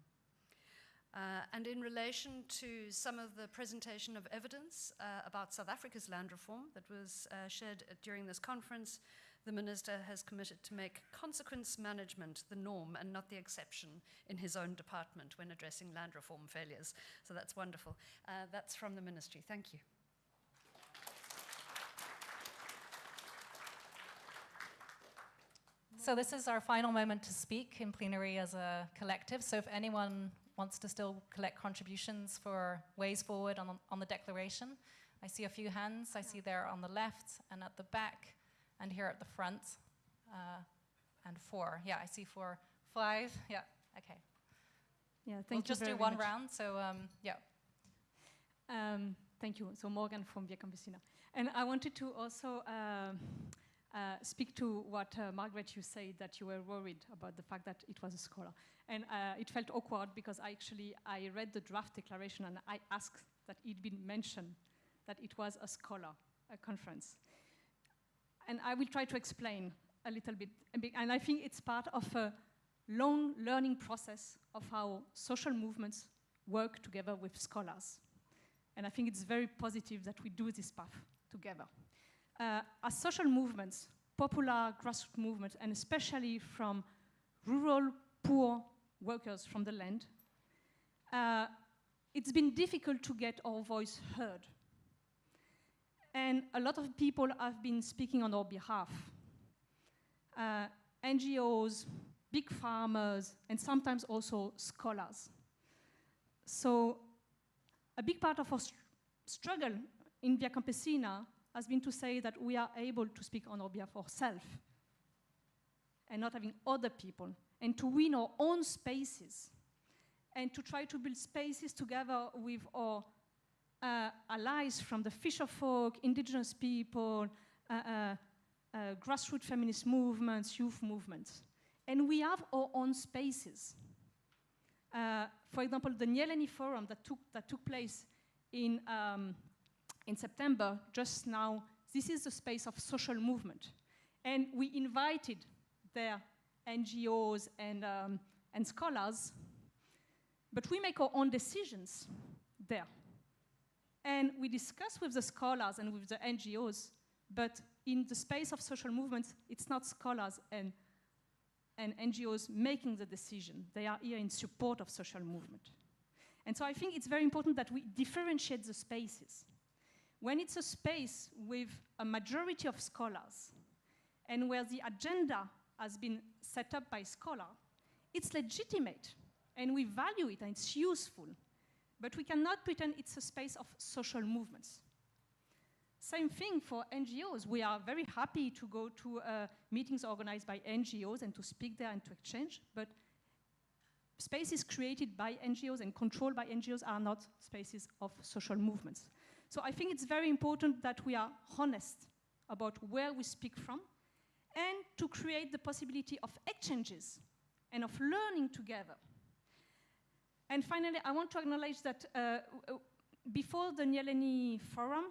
S12: And in relation to some of the presentation of evidence about South Africa's land reform that was shared during this conference, the Minister has committed to make consequence management the norm and not the exception in his own department when addressing land reform failures. So that's wonderful. That's from the Ministry. Thank you.
S5: So this is our final moment to speak in plenary as a collective. So if anyone wants to still collect contributions for ways forward on the declaration, I see a few hands. I see there on the left and at the back and here at the front. And 4. Yeah, I see 4, 5. Yeah, okay.
S13: Yeah, thank
S5: we'll
S13: you
S5: just
S13: very
S5: do one
S13: much.
S5: round, so yeah.
S13: Thank you. So Morgan from Via Campesina. And I wanted to also speak to what, Margaret, you said that you were worried about the fact that it was a scholar. And it felt awkward because I read the draft declaration and I asked that it be mentioned that it was a scholar, a conference. And I will try to explain a little bit. And I think it's part of a long learning process of how social movements work together with scholars. And I think it's very positive that we do this path together. As social movements, popular grassroots movements, and especially from rural, poor workers from the land, it's been difficult to get our voice heard. And a lot of people have been speaking on our behalf. NGOs, big farmers, and sometimes also scholars. So a big part of our struggle in Via Campesina has been to say that we are able to speak on our behalf ourselves and not having other people, and to win our own spaces, and to try to build spaces together with our allies from the fisher folk, indigenous people, grassroots feminist movements, youth movements. And we have our own spaces. For example, the Nyeleni Forum that took place in September, just now, this is a space of social movement. And we invited their NGOs and scholars, but we make our own decisions there. And we discuss with the scholars and with the NGOs, but in the space of social movements, it's not scholars and NGOs making the decision. They are here in support of social movement. And so I think it's very important that we differentiate the spaces. When it's a space with a majority of scholars, and where the agenda has been set up by scholars, it's legitimate, and we value it, and it's useful. But we cannot pretend it's a space of social movements. Same thing for NGOs. We are very happy to go to meetings organized by NGOs and to speak there and to exchange, but spaces created by NGOs and controlled by NGOs are not spaces of social movements. So I think it's very important that we are honest about where we speak from, and to create the possibility of exchanges and of learning together. And finally, I want to acknowledge that before the Nyeleni Forum,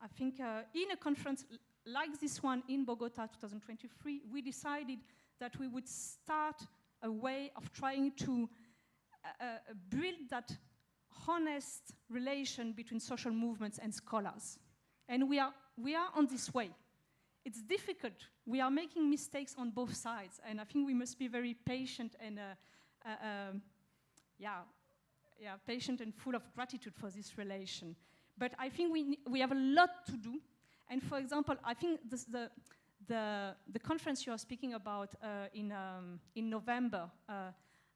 S13: I think in a conference like this one in Bogota 2023, we decided that we would start a way of trying to build that honest relation between social movements and scholars. And we are on this way. It's difficult. We are making mistakes on both sides, and I think we must be very patient and patient and full of gratitude for this relation. But I think we have a lot to do. And for example, I think the conference you are speaking about in November,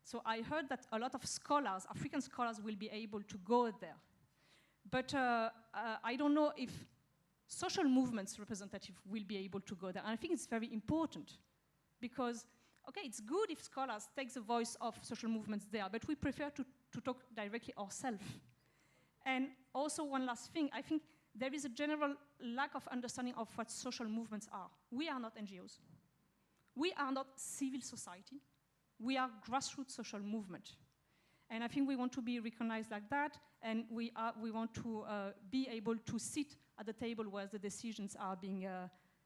S13: so I heard that a lot of scholars, African scholars, will be able to go there. But I don't know if social movements representative will be able to go there. And I think it's very important because, okay, it's good if scholars take the voice of social movements there, but we prefer to talk directly ourselves. And also one last thing, I think there is a general lack of understanding of what social movements are. We are not NGOs. We are not civil society. We are grassroots social movement. And I think we want to be recognized like that, and we want to be able to sit at the table where the decisions are being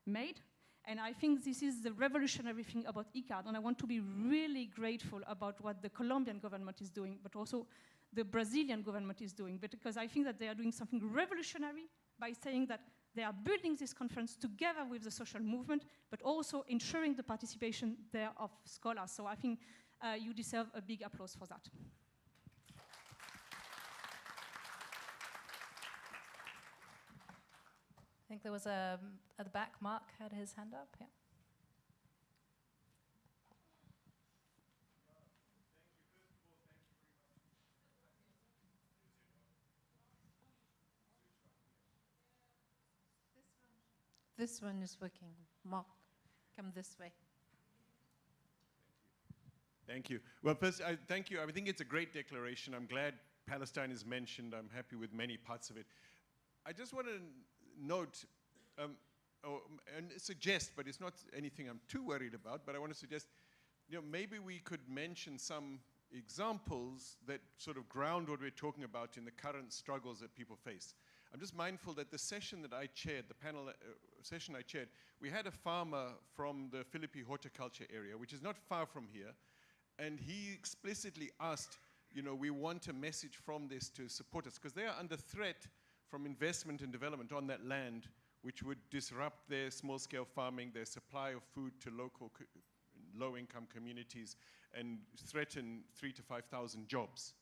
S13: made. And I think this is the revolutionary thing about ICARRD, and I want to be really grateful about what the Colombian government is doing, but also the Brazilian government is doing, because I think that they are doing something revolutionary by saying that they are building this conference together with the social movement, but also ensuring the participation there of scholars. So I think you deserve a big applause for that.
S5: I think there was at the back, Mark had his hand up. Yeah.
S4: This one is working. Mark, come this way.
S14: Thank you. Well, first, thank you. I think it's a great declaration. I'm glad Palestine is mentioned. I'm happy with many parts of it. I just want to note and suggest, but it's not anything I'm too worried about, but I want to suggest, maybe we could mention some examples that sort of ground what we're talking about in the current struggles that people face. I'm just mindful that the session that I chaired, the panel session I chaired, we had a farmer from the Philippi horticulture area, which is not far from here, and he explicitly asked, we want a message from this to support us, because they are under threat from investment and development on that land, which would disrupt their small-scale farming, their supply of food to local low-income communities, and threaten 3,000 to 5,000 jobs.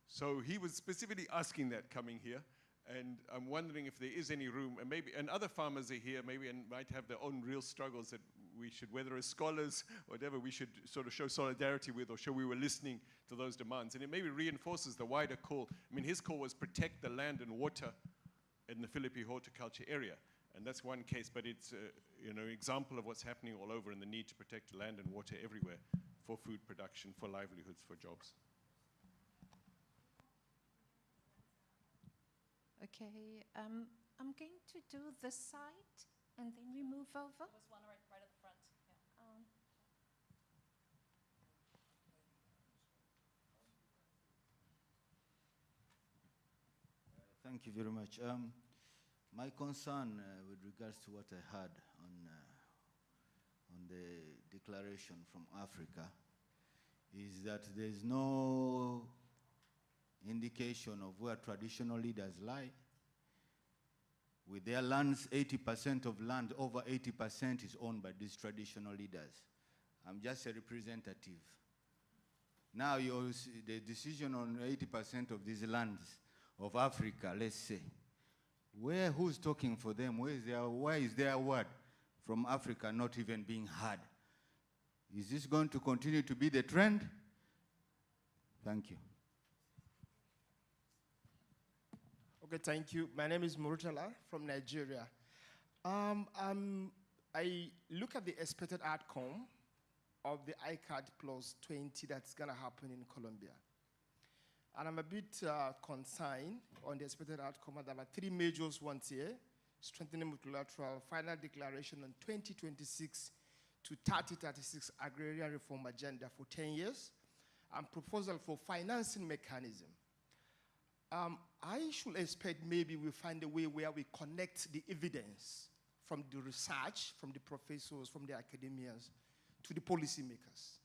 S14: So he was specifically asking that coming here. And I'm wondering if there is any room, and other farmers are here, maybe, and might have their own real struggles that we should, whether as scholars or whatever, we should sort of show solidarity with, or show we were listening to those demands. And it maybe reinforces the wider call. I mean, his call was protect the land and water in the Philippi horticulture area. And that's one case, but it's an example of what's happening all over and the need to protect land and water everywhere for food production, for livelihoods, for jobs.
S4: Okay, I'm going to do this side and then we move over.
S5: There was one right at the front. Yeah.
S15: Thank you very much. My concern with regards to what I heard on the declaration from Africa is that there is no indication of where traditional leaders lie. With their lands, 80% of land, over 80% is owned by these traditional leaders. I'm just a representative. Now the decision on 80% of these lands of Africa, let's say, who's talking for them? Why is their word from Africa not even being heard? Is this going to continue to be the trend? Thank you.
S16: Okay, thank you. My name is Murtala from Nigeria. I look at the expected outcome of the ICARRD plus 20 that's going to happen in Colombia. And I'm a bit concerned on the expected outcome. There are three majors once here: strengthening multilateral, final declaration on 2026 to 3036 agrarian reform agenda for 10 years, and proposal for financing mechanism. I should expect maybe we find a way where we connect the evidence from the research, from the professors, from the academians, to the policymakers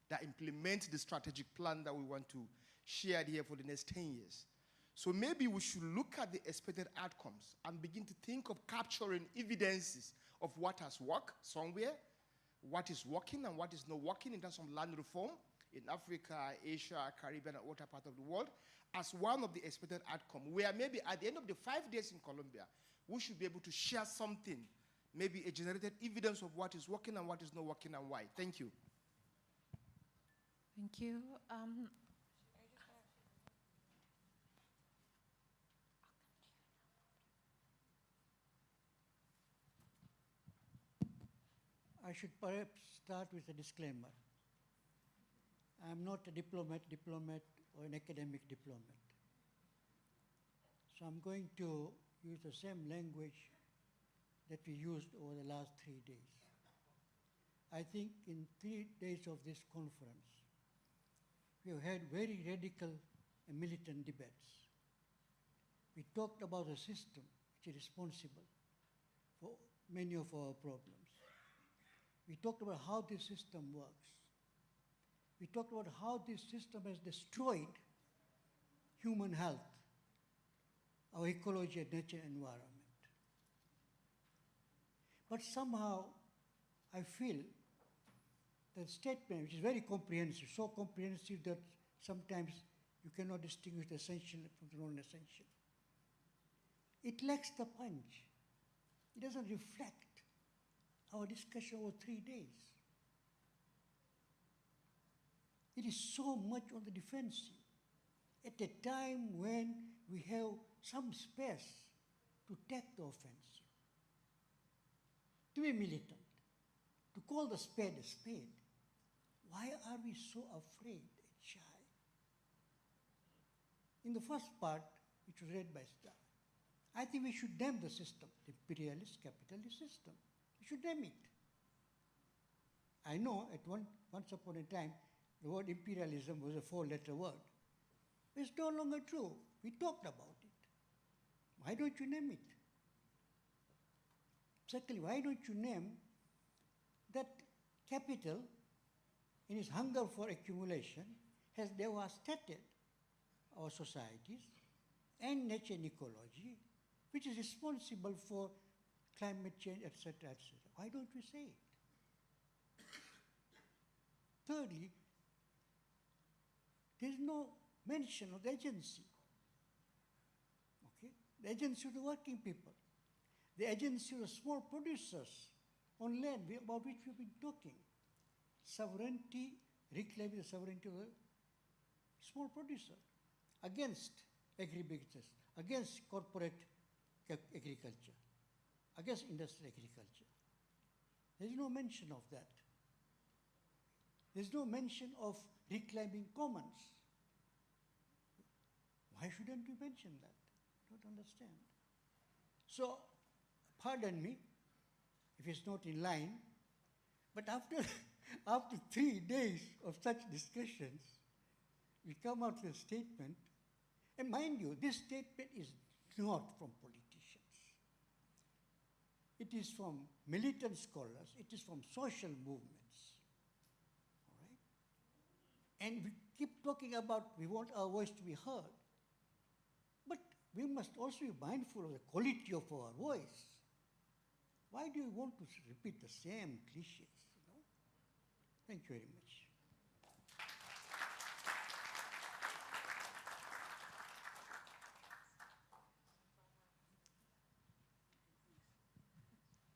S16: that implement the strategic plan that we want to share here for the next 10 years. So maybe we should look at the expected outcomes and begin to think of capturing evidences of what has worked somewhere, what is working and what is not working in terms of land reform in Africa, Asia, Caribbean, and other parts of the world, as one of the expected outcomes, where maybe at the end of the 5 days in Colombia, we should be able to share something, maybe a generated evidence of what is working and what is not working and why. Thank you.
S4: Thank you.
S17: I should perhaps start with a disclaimer. I'm not a diplomat, or an academic diplomat. So I'm going to use the same language that we used over the last 3 days. I think in 3 days of this conference, we have had very radical and militant debates. We talked about a system which is responsible for many of our problems. We talked about how this system works. We talked about how this system has destroyed human health, our ecology and nature environment. But somehow, I feel the statement, which is very comprehensive, so comprehensive that sometimes you cannot distinguish the essential from the non-essential. It lacks the punch. It doesn't reflect our discussion over 3 days. It is so much on the defensive at a time when we have some space to take the offensive, to be militant, to call the spade a spade. Why are we so afraid and shy? In the first part, which was read by Star, I think we should damn the system, the imperialist capitalist system. We should damn it. I know at once upon a time, the word imperialism was a 4-letter word. It's no longer true. We talked about it. Why don't you name it? Secondly, why don't you name that capital, in its hunger for accumulation, has devastated our societies and nature and ecology, which is responsible for climate change, etc., etc. Why don't we say it? Thirdly, there's no mention of the agency. Okay? The agency of the working people. The agency of the small producers on land about which we've been talking. Sovereignty, reclaiming the sovereignty of the small producer against agribusiness, against corporate agriculture, against industrial agriculture. There's no mention of that. There's no mention of reclaiming commons. Why shouldn't you mention that? I don't understand. So, pardon me if it's not in line, but after 3 days of such discussions, we come out with a statement, and mind you, this statement is not from politicians. It is from militant scholars, it is from social movements, all right? And we keep talking about we want our voice to be heard, but we must also be mindful of the quality of our voice. Why do you want to repeat the same cliches? You know? Thank you very much.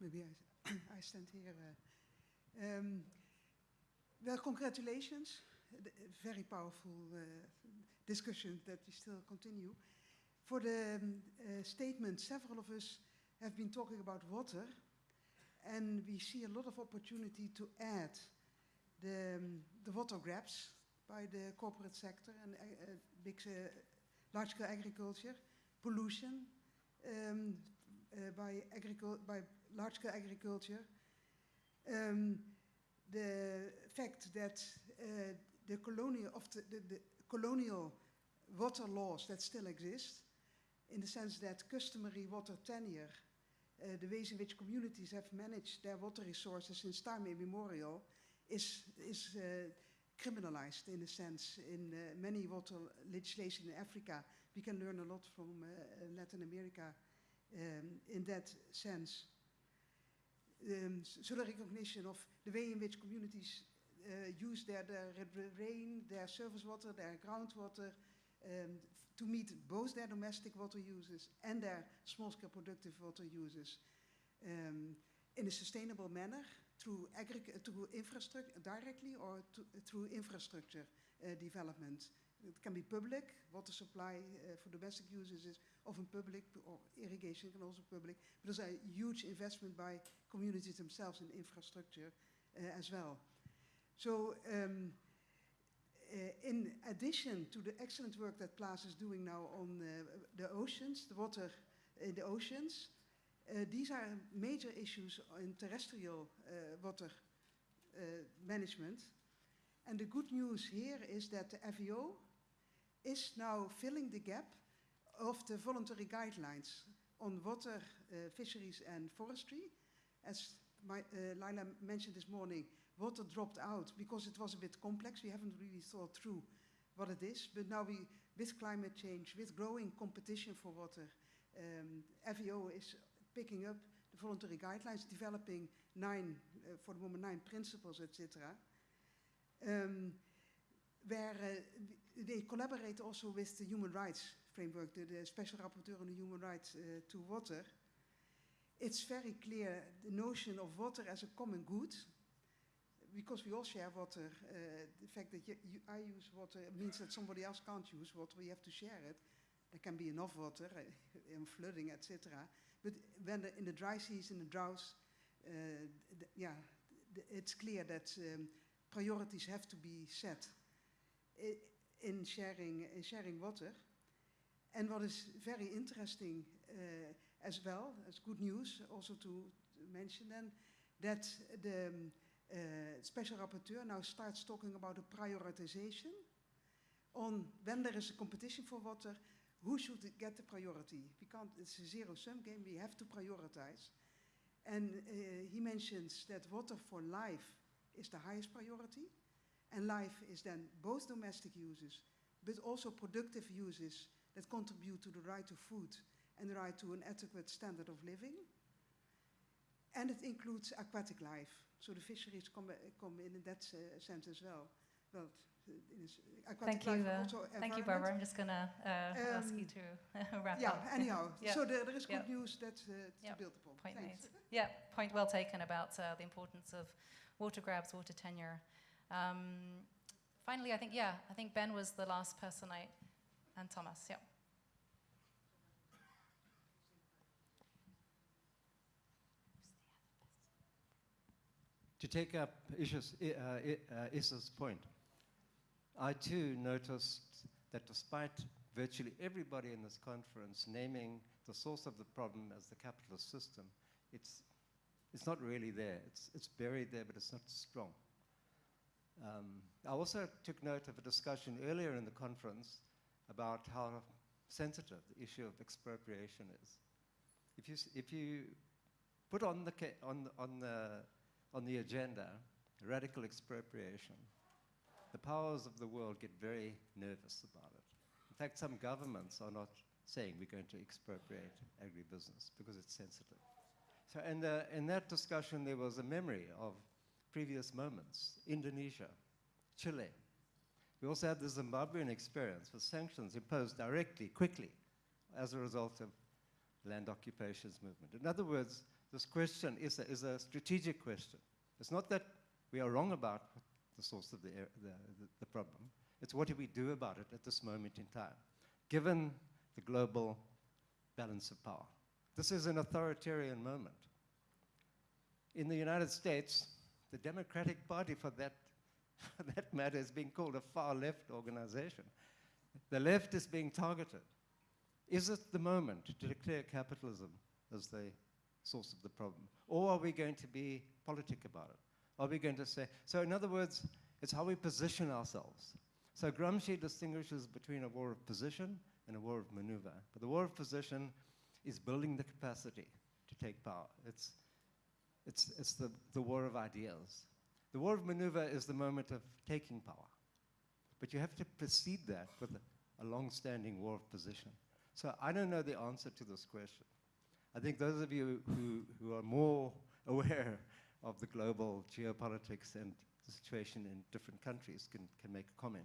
S18: Maybe I stand here. Well, congratulations. Very powerful discussion that we still continue. For the statement, several of us have been talking about water, and we see a lot of opportunity to add the water grabs by the corporate sector and large-scale agriculture, pollution by large-scale agriculture, the fact that the colonial water laws that still exist, in the sense that customary water tenure, the ways in which communities have managed their water resources since time immemorial, is criminalized in a sense. In many water legislation in Africa, we can learn a lot from Latin America in that sense. So the recognition of the way in which communities use their rain, their surface water, their groundwater, to meet both their domestic water uses and their small-scale productive water uses in a sustainable manner through infrastructure directly or through infrastructure development. It can be public, water supply for domestic uses is often public, or irrigation can also be public, but there's a huge investment by communities themselves in infrastructure as well. So in addition to the excellent work that PLAS is doing now on the oceans, the water in the oceans, these are major issues in terrestrial water management. And the good news here is that the FAO is now filling the gap of the voluntary guidelines on water, fisheries and forestry. As Laila mentioned this morning, water dropped out because it was a bit complex. We haven't really thought through what it is, but now with climate change, with growing competition for water, FAO is picking up the voluntary guidelines, developing for the moment 9 principles, etc. Where they collaborate also with the human rights framework, the special rapporteur on the human rights to water. It's very clear the notion of water as a common good, because we all share water. The fact that I use water means that somebody else can't use water. We have to share it. There can be enough water in flooding, etc. But when in the dry season, the droughts, it's clear that priorities have to be set in sharing water. And what is very interesting as well, as good news, also to mention then, that the special rapporteur now starts talking about a prioritization on when there is a competition for water, who should get the priority. We can't, it's a zero-sum game, we have to prioritize. And he mentions that water for life is the highest priority, and life is then both domestic uses, but also productive uses that contribute to the right to food and the right to an adequate standard of living. And it includes aquatic life. So the fisheries come in that sense as well. Well,
S5: thank you, Barbara. I'm just going to ask you to wrap up.
S18: Anyhow, so there is good news that to build upon.
S5: Point made. Yeah, point well taken about the importance of water grabs, water tenure. Finally, I think Ben was the last person and Thomas,
S19: To take up Issa's point, I too noticed that despite virtually everybody in this conference naming the source of the problem as the capitalist system, it's not really there. It's buried there, but it's not strong. I also took note of a discussion earlier in the conference about how sensitive the issue of expropriation is. If you put on the agenda radical expropriation, the powers of the world get very nervous about it. In fact, some governments are not saying we're going to expropriate agribusiness because it's sensitive. So in that discussion, there was a memory of previous moments, Indonesia, Chile. We also had the Zimbabwean experience with sanctions imposed directly, quickly, as a result of land occupations movement. In other words, this question is a strategic question. It's not that we are wrong about the source of the problem. It's what do we do about it at this moment in time, given the global balance of power. This is an authoritarian moment. In the United States, the Democratic Party, for that matter, is being called a far-left organization. The left is being targeted. Is it the moment to declare capitalism as the source of the problem? Or are we going to be politic about it? Are we going to say, so in other words, it's how we position ourselves. So Gramsci distinguishes between a war of position and a war of maneuver. But the war of position is building the capacity to take power. It's the war of ideas. The war of maneuver is the moment of taking power. But you have to precede that with a long-standing war of position. So I don't know the answer to this question. I think those of you who are more aware of the global geopolitics and the situation in different countries can make a comment.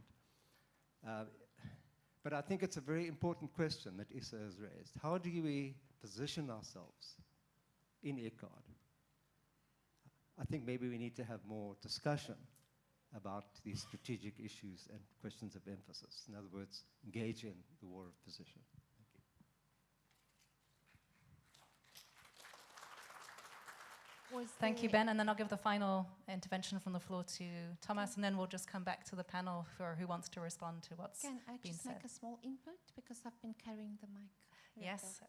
S19: But I think it's a very important question that Issa has raised. How do we position ourselves in ICARRD? I think maybe we need to have more discussion about these strategic issues and questions of emphasis. In other words, engage in the war of position.
S5: Thank you, Ben. And then I'll give the final intervention from the floor to Thomas, and then we'll just come back to the panel for who wants to respond to what's been said.
S4: Can I just make a small input because I've been carrying the mic?
S5: Yes.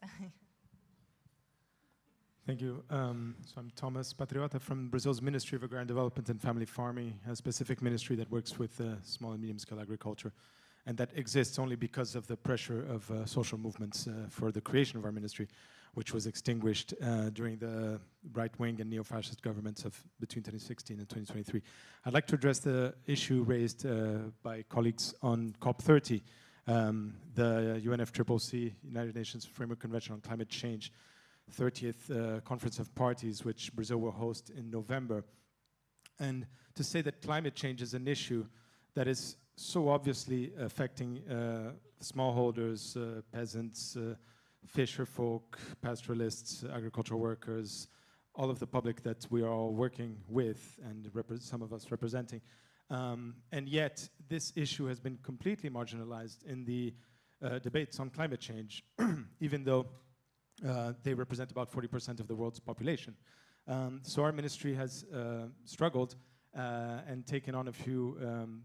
S20: Thank you. So I'm Thomas Patriota from Brazil's Ministry of Agrarian Development and Family Farming, a specific ministry that works with small and medium-scale agriculture, and that exists only because of the pressure of social movements for the creation of our ministry, which was extinguished during the right-wing and neo-fascist governments of between 2016 and 2023. I'd like to address the issue raised by colleagues on COP30, the UNFCCC, United Nations Framework Convention on Climate Change, 30th Conference of Parties, which Brazil will host in November. And to say that climate change is an issue that is so obviously affecting smallholders, peasants, fisher folk, pastoralists, agricultural workers, all of the public that we are all working with and some of us representing. And yet this issue has been completely marginalized in the debates on climate change, even though they represent about 40% of the world's population. So our ministry has struggled and taken on a few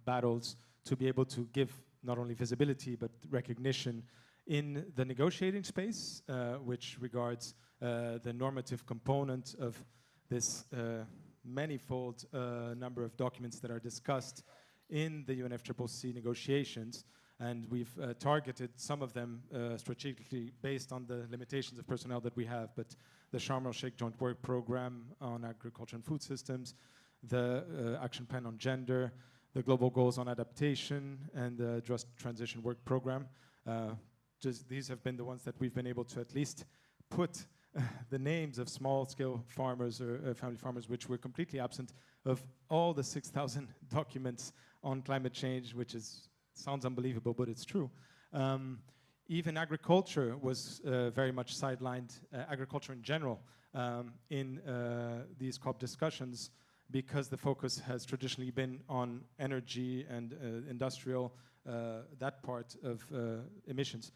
S20: battles to be able to give not only visibility but recognition in the negotiating space, which regards the normative component of this manifold number of documents that are discussed in the UNFCCC negotiations. And we've targeted some of them strategically based on the limitations of personnel that we have, but the Sharm el-Sheikh Joint Work Program on Agriculture and Food Systems, the Action Plan on Gender, the Global Goals on Adaptation, and the Just Transition Work Program. These have been the ones that we've been able to at least put the names of small-scale farmers or family farmers, which were completely absent of all the 6,000 documents on climate change, which sounds unbelievable, but it's true. Even agriculture was very much sidelined, agriculture in general, in these COP discussions, because the focus has traditionally been on energy and industrial, that part of emissions.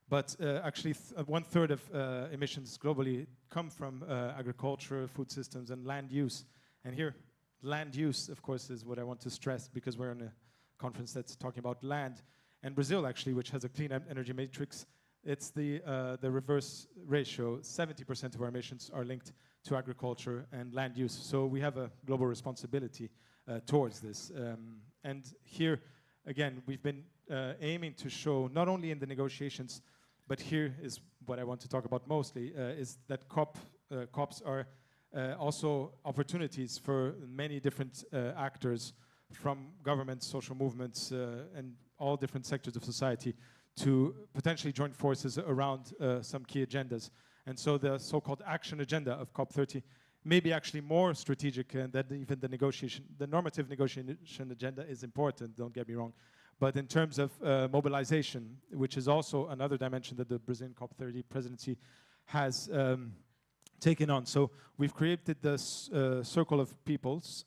S20: But actually, 1/3 of emissions globally come from agriculture, food systems, and land use. And here, land use, of course, is what I want to stress, because we're in a conference that's talking about land. And Brazil, actually, which has a clean energy matrix, it's the reverse ratio. 70% of our emissions are linked to agriculture and land use. So we have a global responsibility towards this. And here, again, we've been aiming to show, not only in the negotiations, but here is what I want to talk about mostly, is that COPs are also opportunities for many different actors from governments, social movements, and all different sectors of society to potentially join forces around some key agendas. And so the so-called action agenda of COP30 may be actually more strategic than even the normative negotiation agenda is important, don't get me wrong. But in terms of mobilization, which is also another dimension that the Brazilian COP30 presidency has taken on. So we've created this circle of peoples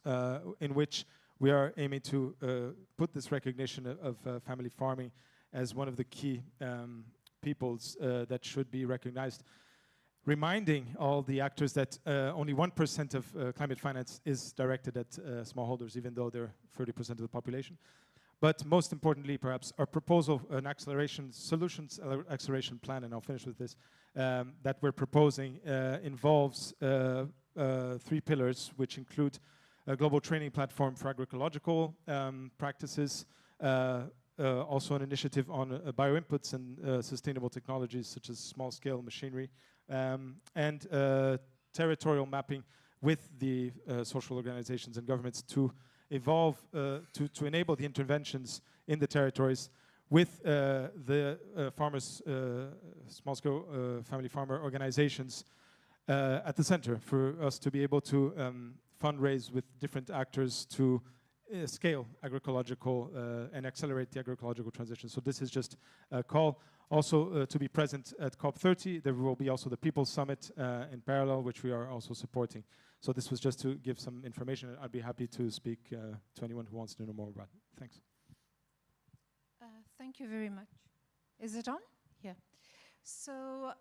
S20: in which we are aiming to put this recognition of family farming as one of the key peoples that should be recognized, reminding all the actors that only 1% of climate finance is directed at smallholders, even though they're 30% of the population. But most importantly, perhaps, our proposal, an solutions acceleration plan, and I'll finish with this, that we're proposing involves 3 pillars, which include a global training platform for agroecological practices, also an initiative on bioinputs and sustainable technologies such as small-scale machinery, and territorial mapping with the social organizations and governments to evolve, to enable the interventions in the territories with the farmers, small-scale family farmer organizations at the center, for us to be able to fundraise with different actors to scale agroecological and accelerate the agroecological transition. So this is just a call. Also to be present at COP30, there will be also the People's Summit in parallel, which we are also supporting. So this was just to give some information, and I'd be happy to speak to anyone who wants to know more about it. Thanks.
S4: Thank you very much. Is it on? Yeah. So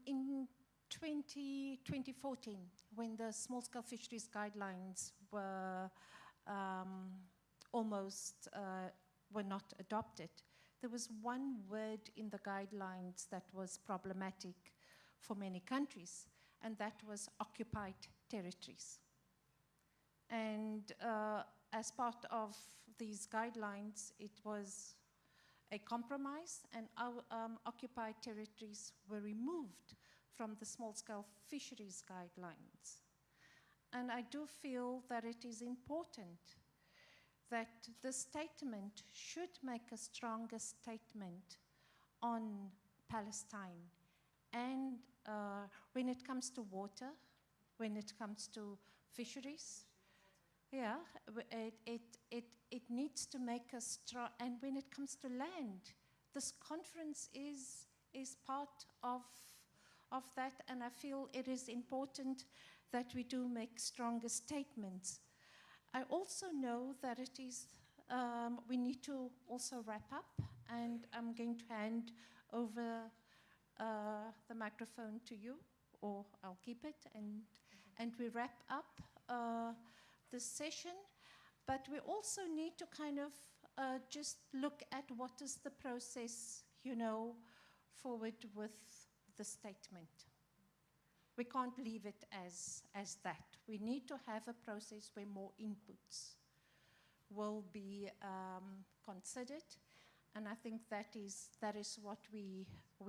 S4: in 2014, when the small-scale fisheries guidelines were were not adopted, there was one word in the guidelines that was problematic for many countries, and that was occupied territories. And as part of these guidelines, it was a compromise, and our occupied territories were removed from the small-scale fisheries guidelines. And I do feel that it is important that the statement should make a stronger statement on Palestine. And when it comes to water, when it comes to fisheries, yeah, it needs to make a strong, and when it comes to land, this conference is part of that, and I feel it is important that we do make stronger statements. I also know that it is, we need to also wrap up, and I'm going to hand over the microphone to you, or I'll keep it, and we wrap up this session. But we also need to kind of just look at what is the process, you know, forward with the statement. We can't leave it as that. We need to have a process where more inputs will be considered, and I think that is what we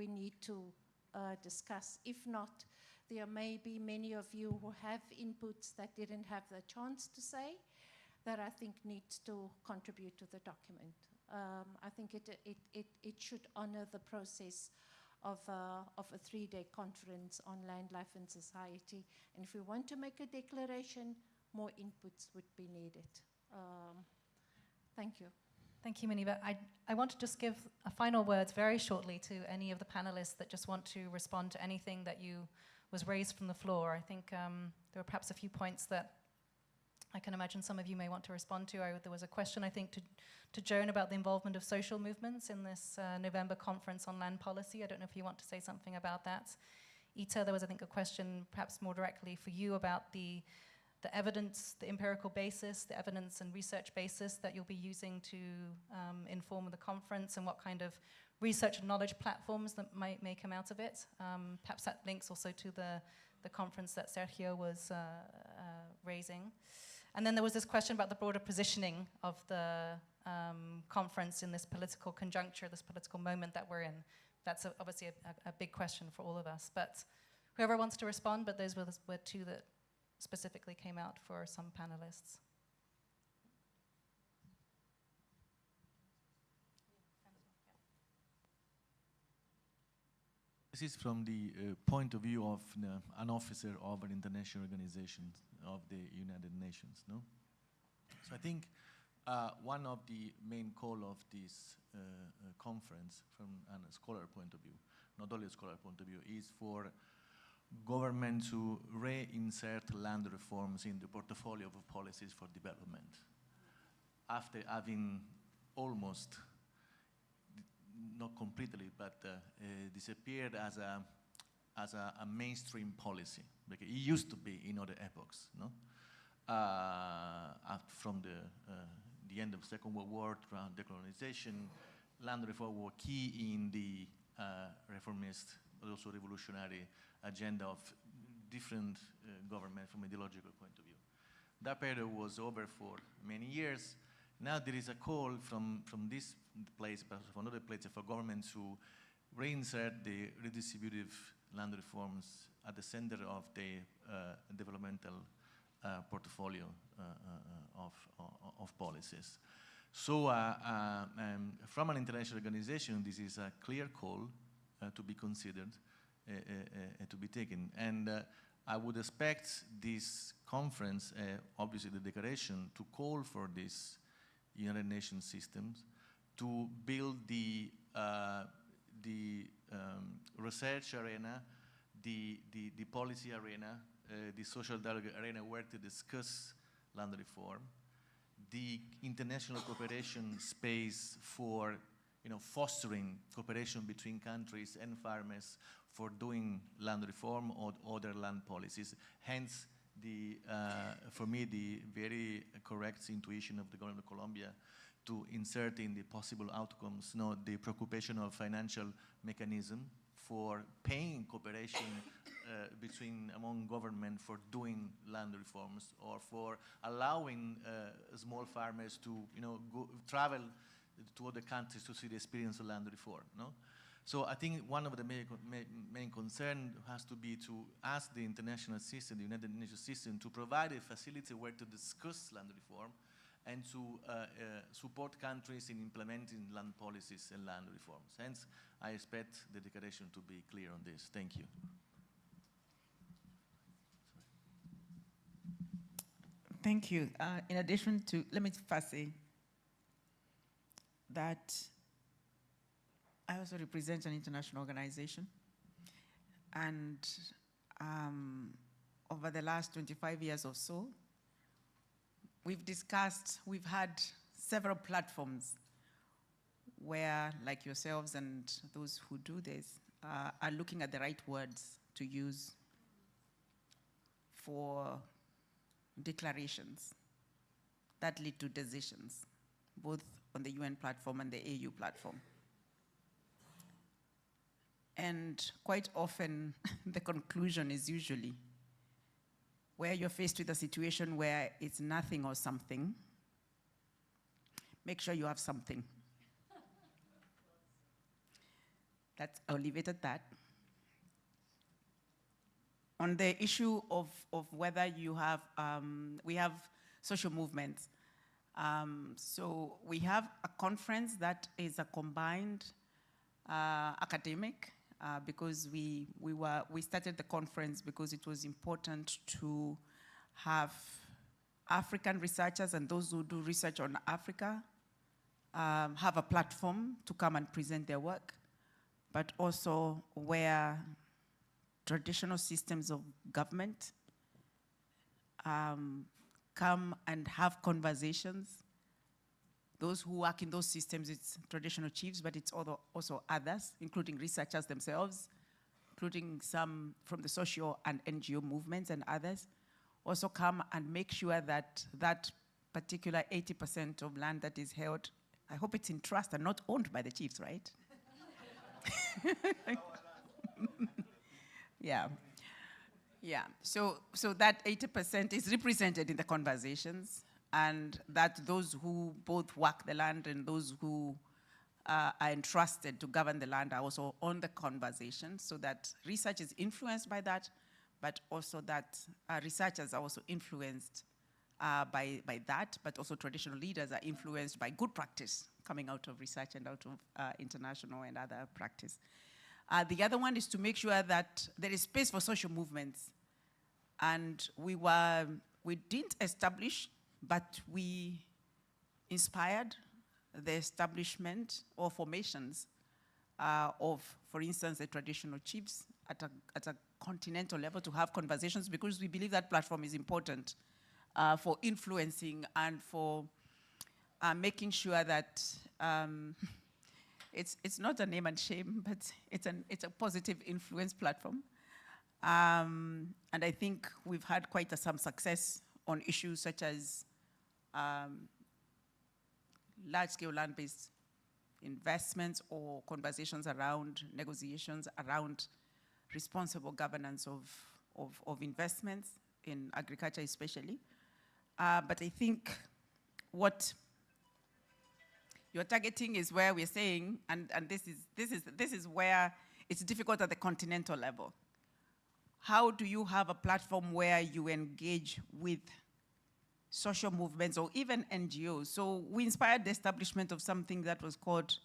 S4: need to discuss. If not, there may be many of you who have inputs that didn't have the chance to say, that I think needs to contribute to the document. I think it should honor the process of a 3-day conference on land, life, and society. And if we want to make a declaration, more inputs would be needed. Thank you.
S5: Thank you, Muniba. I want to just give a final words very shortly to any of the panelists that just want to respond to anything that was raised from the floor. I think there were perhaps a few points that I can imagine some of you may want to respond to. There was a question, I think, to Joan about the involvement of social movements in this November conference on land policy. I don't know if you want to say something about that. Ita, there was, I think, a question perhaps more directly for you about the the evidence, the empirical basis, the evidence and research basis that you'll be using to inform the conference, and what kind of research and knowledge platforms that may come out of it. Perhaps that links also to the conference that Sergio was raising. And then there was this question about the broader positioning of the conference in this political conjuncture, this political moment that we're in. That's obviously a big question for all of us. But whoever wants to respond, but those were two that specifically came out for some panelists.
S9: This is from the point of view of an officer of an international organization of the United Nations, no? So I think one of the main call of this conference from a scholar point of view, not only a scholar point of view, is for government to reinsert land reforms in the portfolio of policies for development after having almost, not completely, but disappeared as a mainstream policy. Like it used to be in other epochs, no? From the end of the Second World War, around decolonization, land reform were key in the reformist, but also revolutionary agenda of different government from ideological point of view. That period was over for many years. Now there is a call from this place, but from other places, for government to reinsert the redistributive land reforms at the center of the developmental portfolio of policies. So from an international organization, this is a clear call to be considered and to be taken. And I would expect this conference, obviously the declaration, to call for this United Nations systems to build the research arena, the policy arena, the social dialogue arena where to discuss land reform, the international cooperation space for fostering cooperation between countries and farmers for doing land reform or other land policies. Hence, for me, the very correct intuition of the government of Colombia to insert in the possible outcomes the preoccupation of financial mechanism for paying cooperation among government for doing land reforms, or for allowing small farmers to travel to other countries to see the experience of land reform. No? So I think one of the main concern has to be to ask the international system, the United Nations system, to provide a facility where to discuss land reform and to support countries in implementing land policies and land reforms. Hence, I expect the declaration to be clear on this. Thank you.
S7: Thank you. In addition to, let me first say that I also represent an international organization, and over the last 25 years or so, we've had several platforms where, like yourselves and those who do this, are looking at the right words to use for declarations that lead to decisions, both on the UN platform and the AU platform. And quite often, the conclusion is usually where you're faced with a situation where it's nothing or something, make sure you have something. I'll leave it at that. On the issue of whether you have, we have social movements. So we have a conference that is a combined academic, because we started the conference because it was important to have African researchers and those who do research on Africa have a platform to come and present their work, but also where traditional systems of government come and have conversations. Those who work in those systems, it's traditional chiefs, but it's also others, including researchers themselves, including some from the social and NGO movements and others, also come and make sure that that particular 80% of land that is held, I hope it's in trust and not owned by the chiefs, right? Yeah. Yeah, so that 80% is represented in the conversations, and that those who both work the land and those who are entrusted to govern the land are also on the conversation, so that research is influenced by that, but also that researchers are also influenced by that, but also traditional leaders are influenced by good practice coming out of research and out of international and other practice. The other one is to make sure that there is space for social movements. And we didn't establish, but we inspired the establishment or formations of, for instance, the traditional chiefs at a continental level to have conversations, because we believe that platform is important for influencing and for making sure that it's not a name and shame, but it's a positive influence platform. And I think we've had quite some success on issues such as large-scale land-based investments or conversations around negotiations around responsible governance of investments in agriculture especially. But I think what you're targeting is where we're saying, and this is where it's difficult at the continental level. How do you have a platform where you engage with social movements or even NGOs? So we inspired the establishment of something that was called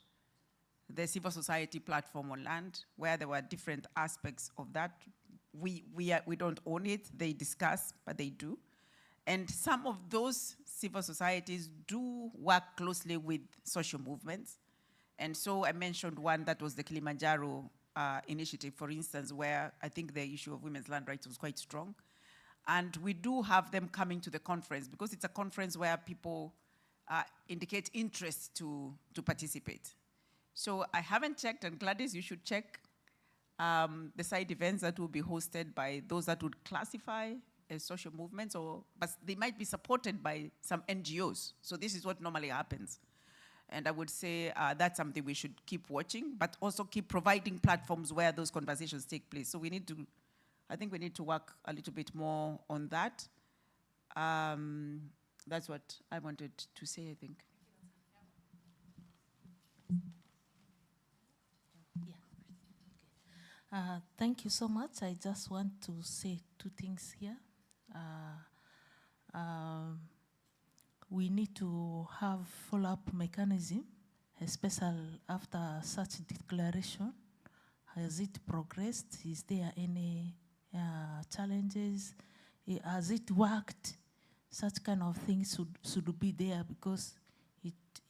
S7: the Civil Society Platform on Land, where there were different aspects of that. We don't own it, they discuss, but they do. And some of those civil societies do work closely with social movements. And so I mentioned one that was the Kilimanjaro initiative, for instance, where I think the issue of women's land rights was quite strong. And we do have them coming to the conference, because it's a conference where people indicate interest to participate. So I haven't checked, and Gladys, you should check the side events that will be hosted by those that would classify as social movements, but they might be supported by some NGOs. So this is what normally happens. And I would say that's something we should keep watching, but also keep providing platforms where those conversations take place. So I think we need to work a little bit more on that. That's what I wanted to say, I think.
S8: Thank you so much. I just want to say two things here. We need to have follow-up mechanism, especially after such declaration. Has it progressed? Is there any challenges? Has it worked? Such kind of things should be there, because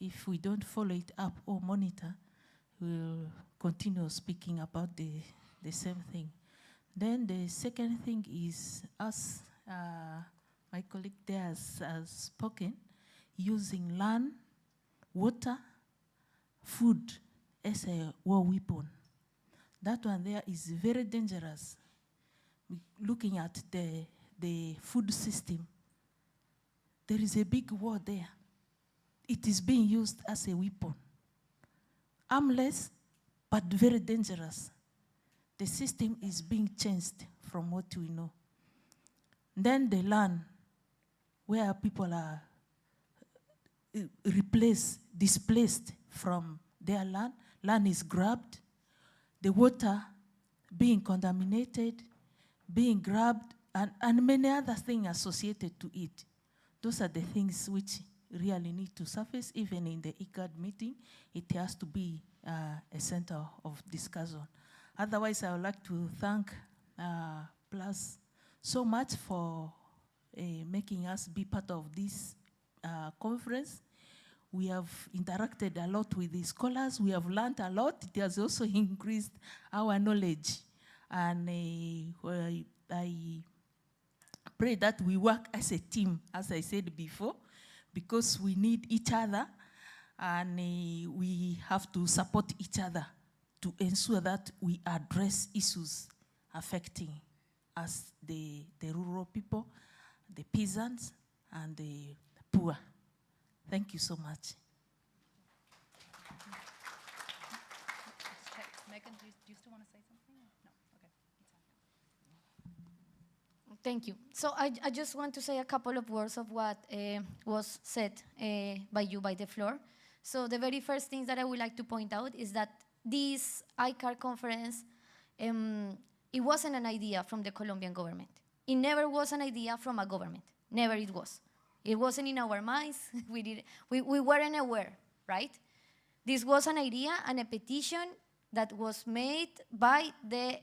S8: if we don't follow it up or monitor, we'll continue speaking about the same thing. Then the second thing is, as my colleague there has spoken, using land, water, food as a war weapon. That one there is very dangerous. Looking at the food system, there is a big war there. It is being used as a weapon. Harmless, but very dangerous. The system is being changed from what we know. Then the land, where people are displaced from their land. Land is grabbed. The water being contaminated, being grabbed, and many other things associated to it. Those are the things which really need to surface. Even in the ICARRD meeting, it has to be a center of discussion. Otherwise, I would like to thank PLUS so much for making us be part of this conference. We have interacted a lot with the scholars. We have learned a lot. It has also increased our knowledge. And I pray that we work as a team, as I said before, because we need each other, and we have to support each other to ensure that we address issues affecting us, the rural people, the peasants, and the poor. Thank you so much.
S5: Megan, do you still want to say something? No, okay.
S10: Thank you. So I just want to say a couple of words of what was said by you by the floor. So the very first thing that I would like to point out is that this ICARRD conference, it wasn't an idea from the Colombian government. It never was an idea from a government. Never it was. It wasn't in our minds. We weren't aware, right? This was an idea and a petition that was made by the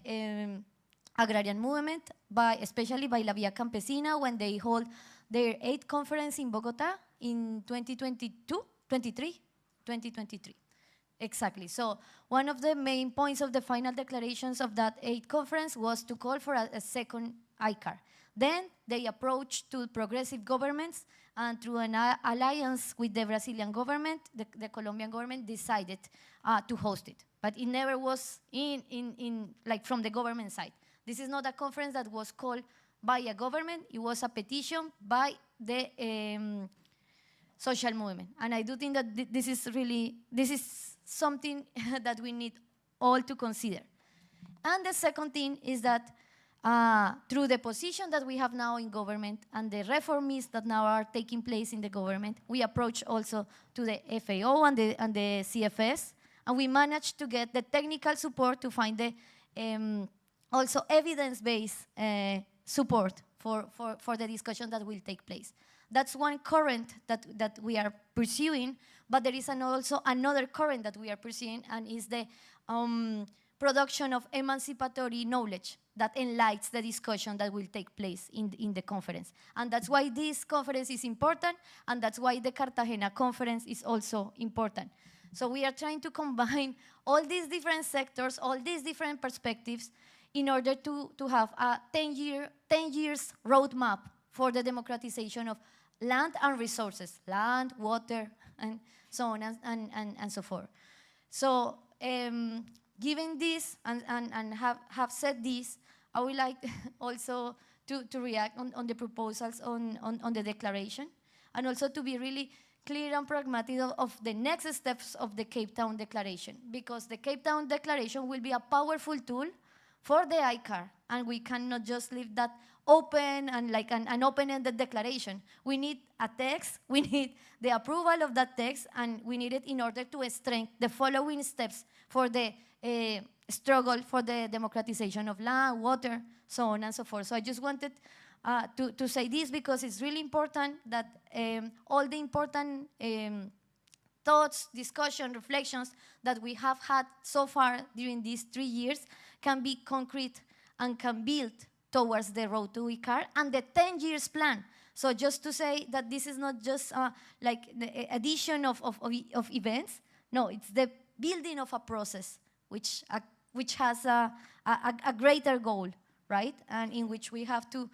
S10: agrarian movement, especially by La Vía Campesina when they hold their 8th conference in Bogota in 2023. Exactly. So one of the main points of the final declarations of that 8th conference was to call for a second ICARRD. Then they approached to progressive governments, and through an alliance with the Brazilian government, the Colombian government decided to host it. But it never was like from the government side. This is not a conference that was called by a government. It was a petition by the social movement. And I do think that this is something that we need all to consider. And the second thing is that through the position that we have now in government and the reforms that now are taking place in the government, we approach also to the FAO and the CFS, and we managed to get the technical support to find the also evidence-based support for the discussion that will take place. That's one current that we are pursuing, but there is also another current that we are pursuing, and is the production of emancipatory knowledge that enlightens the discussion that will take place in the conference. And that's why this conference is important, and that's why the Cartagena conference is also important. So we are trying to combine all these different sectors, all these different perspectives, in order to have a 10 years roadmap for the democratization of land and resources, land, water, and so on and so forth. So given this and have said this, I would like also to react on the proposals on the declaration, and also to be really clear and pragmatic of the next steps of the Cape Town Declaration, because the Cape Town Declaration will be a powerful tool for the ICARRD, and we cannot just leave that open and like an open-ended declaration. We need a text, we need the approval of that text, and we need it in order to strengthen the following steps for the struggle for the democratization of land, water, so on and so forth. So I just wanted to say this, because it's really important that all the important thoughts, discussion, reflections that we have had so far during these 3 years can be concrete and can build towards the road to ICARRD and the 10 years plan. So just to say that this is not just like the addition of events. No, it's the building of a process which has a greater goal, right? And in which we have to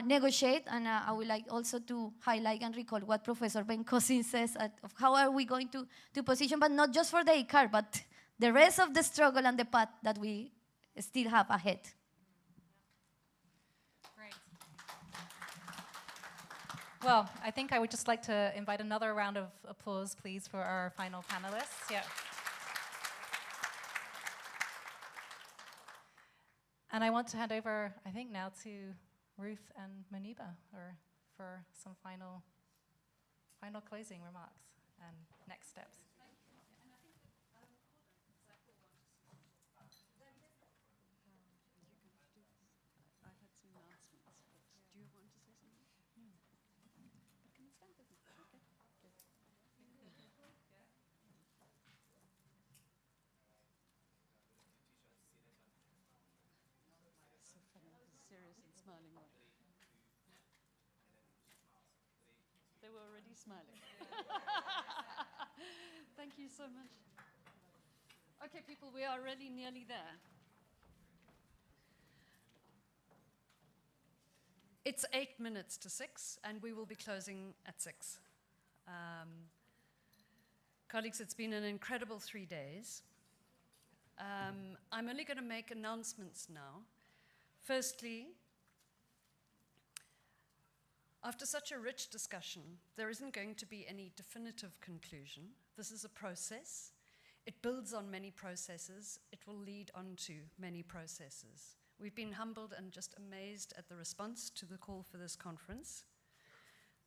S10: negotiate. And I would like also to highlight and recall what Professor Benkosin says of how are we going to position, but not just for the ICARRD, but the rest of the struggle and the path that we still have ahead.
S5: Great. Well, I think I would just like to invite another round of applause, please, for our final panelists. Yeah. And I want to hand over, I think now, to Ruth and Muniba for some final closing remarks and next steps.
S12: Smiling one. They were already smiling. Thank you so much. Okay, people, we are really nearly there. It's 8 minutes to 6, and we will be closing at 6. Colleagues, it's been an incredible 3 days. I'm only going to make announcements now. Firstly, After such a rich discussion, there isn't going to be any definitive conclusion. This is a process. It builds on many processes. It will lead on to many processes. We've been humbled and just amazed at the response to the call for this conference.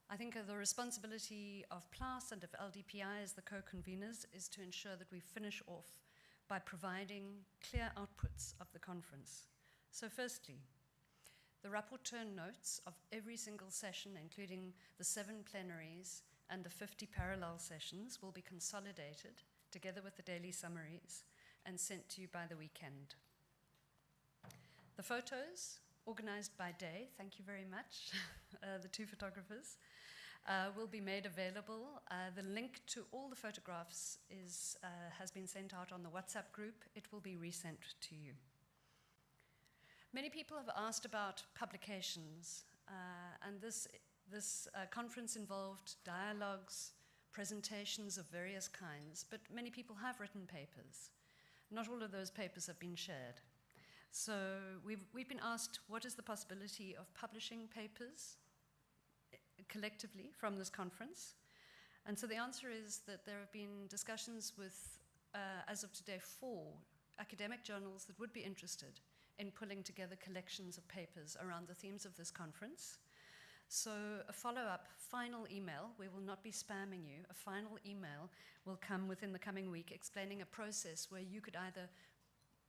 S12: I think the responsibility of PLAS and of LDPI as the co-conveners is to ensure that we finish off by providing clear outputs of the conference. So firstly, the rapporteur notes of every single session, including the 7 plenaries and the 50 parallel sessions, will be consolidated together with the daily summaries and sent to you by the weekend. The photos, organized by Day, thank you very much, the 2 photographers, will be made available. The link to all the photographs has been sent out on the WhatsApp group. It will be resent to you. Many people have asked about publications, and this conference involved dialogues, presentations of various kinds, but many people have written papers. Not all of those papers have been shared. So we've been asked, what is the possibility of publishing papers collectively from this conference? And so the answer is that there have been discussions with, as of today, 4 academic journals that would be interested in pulling together collections of papers around the themes of this conference. So a follow-up final email, we will not be spamming you, a final email will come within the coming week explaining a process where you could either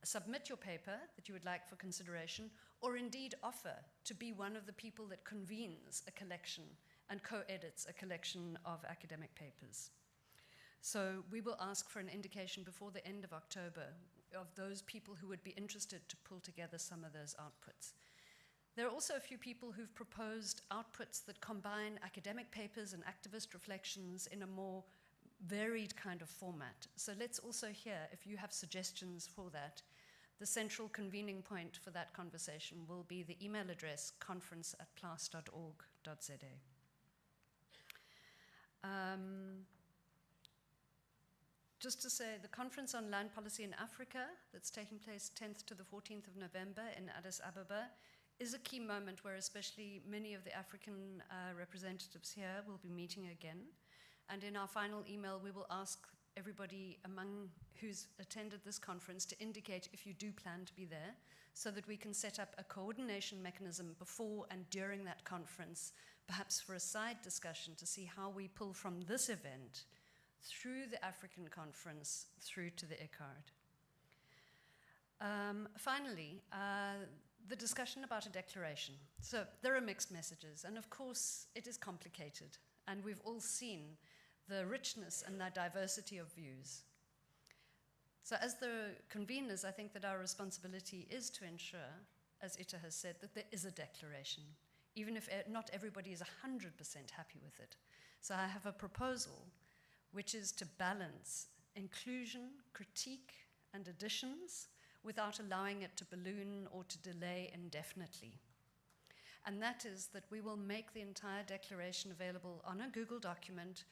S12: submit your paper that you would like for consideration, or indeed offer to be one of the people that convenes a collection and co-edits a collection of academic papers. So we will ask for an indication before the end of October of those people who would be interested to pull together some of those outputs. There are also a few people who've proposed outputs that combine academic papers and activist reflections in a more varied kind of format. So let's also hear if you have suggestions for that. The central convening point for that conversation will be the email address conference@plas.org.za. Just to say, the Conference on Land Policy in Africa that's taking place 10th to the 14th of November in Addis Ababa is a key moment where especially many of the African representatives here will be meeting again. And in our final email, we will ask everybody among who's attended this conference to indicate if you do plan to be there, so that we can set up a coordination mechanism before and during that conference, perhaps for a side discussion to see how we pull from this event through the African conference through to the ICARRD. Finally, the discussion about a declaration. So there are mixed messages, and of course it is complicated, and we've all seen the richness and the diversity of views. So as the conveners, I think that our responsibility is to ensure, as Ita has said, that there is a declaration, even if not everybody is 100% happy with it. So I have a proposal which is to balance inclusion, critique, and additions without allowing it to balloon or to delay indefinitely. And that is that we will make the entire declaration available on a Google document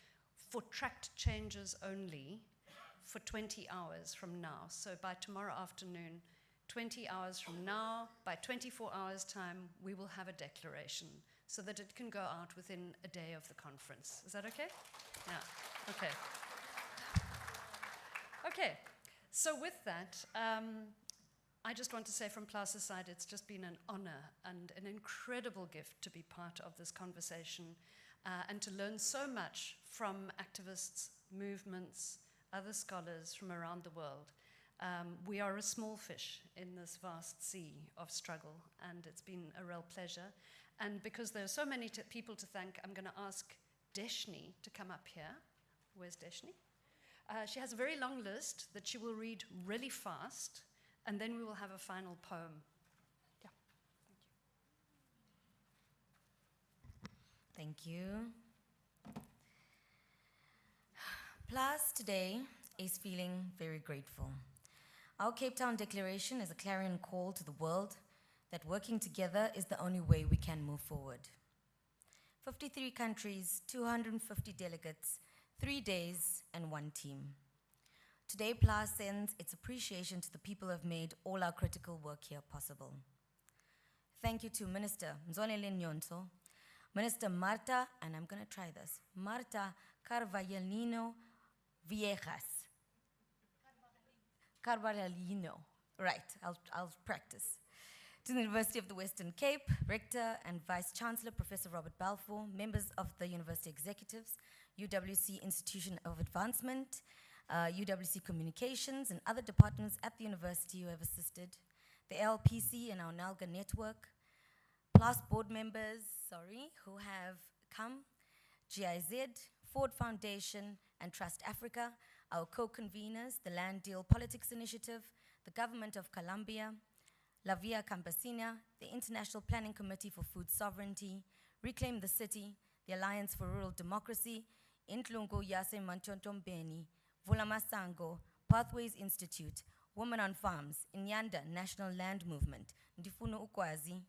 S12: for tracked changes only for 20 hours from now. So by tomorrow afternoon, 20 hours from now, by 24 hours time, we will have a declaration so that it can go out within a day of the conference. Is that okay? Yeah, okay. Okay, so with that, I just want to say from PLAS's side, it's just been an honor and an incredible gift to be part of this conversation and to learn so much from activists, movements, other scholars from around the world. We are a small fish in this vast sea of struggle, and it's been a real pleasure. And because there are so many people to thank, I'm going to ask Deshni to come up here. Where's Deshni? She has a very long list that she will read really fast, and then we will have a final poem. Yeah.
S21: Thank you. PLAS today is feeling very grateful. Our Cape Town Declaration is a clarion call to the world that working together is the only way we can move forward. 53 countries, 250 delegates, 3 days, and 1 team. Today, PLAS sends its appreciation to the people who have made all our critical work here possible. Thank you to Minister Mzwanele Nyonso, Minister Marta, and I'm going to try this, Marta Carvajalino Villegas. Carvajalino. Right, I'll practice. To the University of the Western Cape, Rector and Vice Chancellor Professor Robert Balfour, members of the University Executives, UWC Institution of Advancement, UWC Communications, and other departments at the university who have assisted, the LPC and our NALGA network, plus board members, who have come, GIZ, Ford Foundation, and Trust Africa, our co-conveners, the Land Deal Politics Initiative, the Government of Colombia, La Via Campesina, the International Planning Committee for Food Sovereignty, Reclaim the City, the Alliance for Rural Democracy, Intlungu Yase Mantontombeni, Vulamasango, Pathways Institute, Women on Farms, Inyanda National Land Movement, Ndifunu Ukwazi,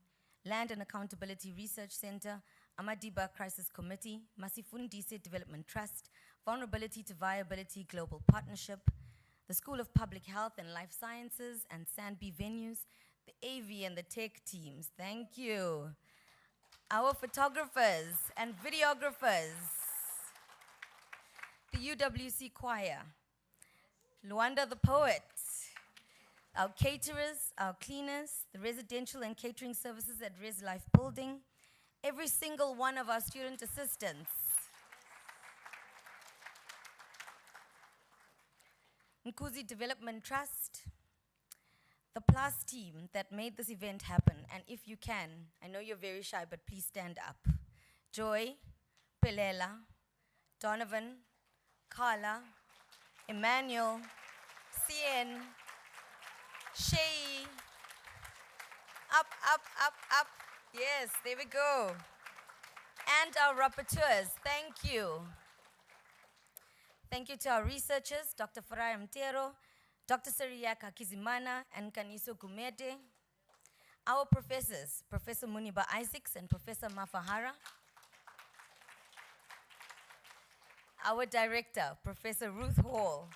S21: Land and Accountability Research Center, Amadiba Crisis Committee, Masifundise Development Trust, Vulnerability to Viability Global Partnership, the School of Public Health and Life Sciences, and Sandby Venues, the AV and the tech teams, thank you. Our photographers and videographers, the UWC Choir, Luanda the Poet, our caterers, our cleaners, the residential and catering services at Res Life Building, every single one of our student assistants, Nkuzi Development Trust, the PLUS team that made this event happen, and if you can, I know you're very shy, but please stand up. Joy, Pelela, Donovan, Carla, Emmanuel, Cien, Shay, up, up, up, up. Yes, there we go. And our rapporteurs, thank you. Thank you to our researchers, Dr. Farai Mtero, Dr. Siriaka Kizimana, and Kaniso Gumede. Our professors, Professor Muniba Isaacs and Professor Mafahara. Our director, Professor Ruth Hall.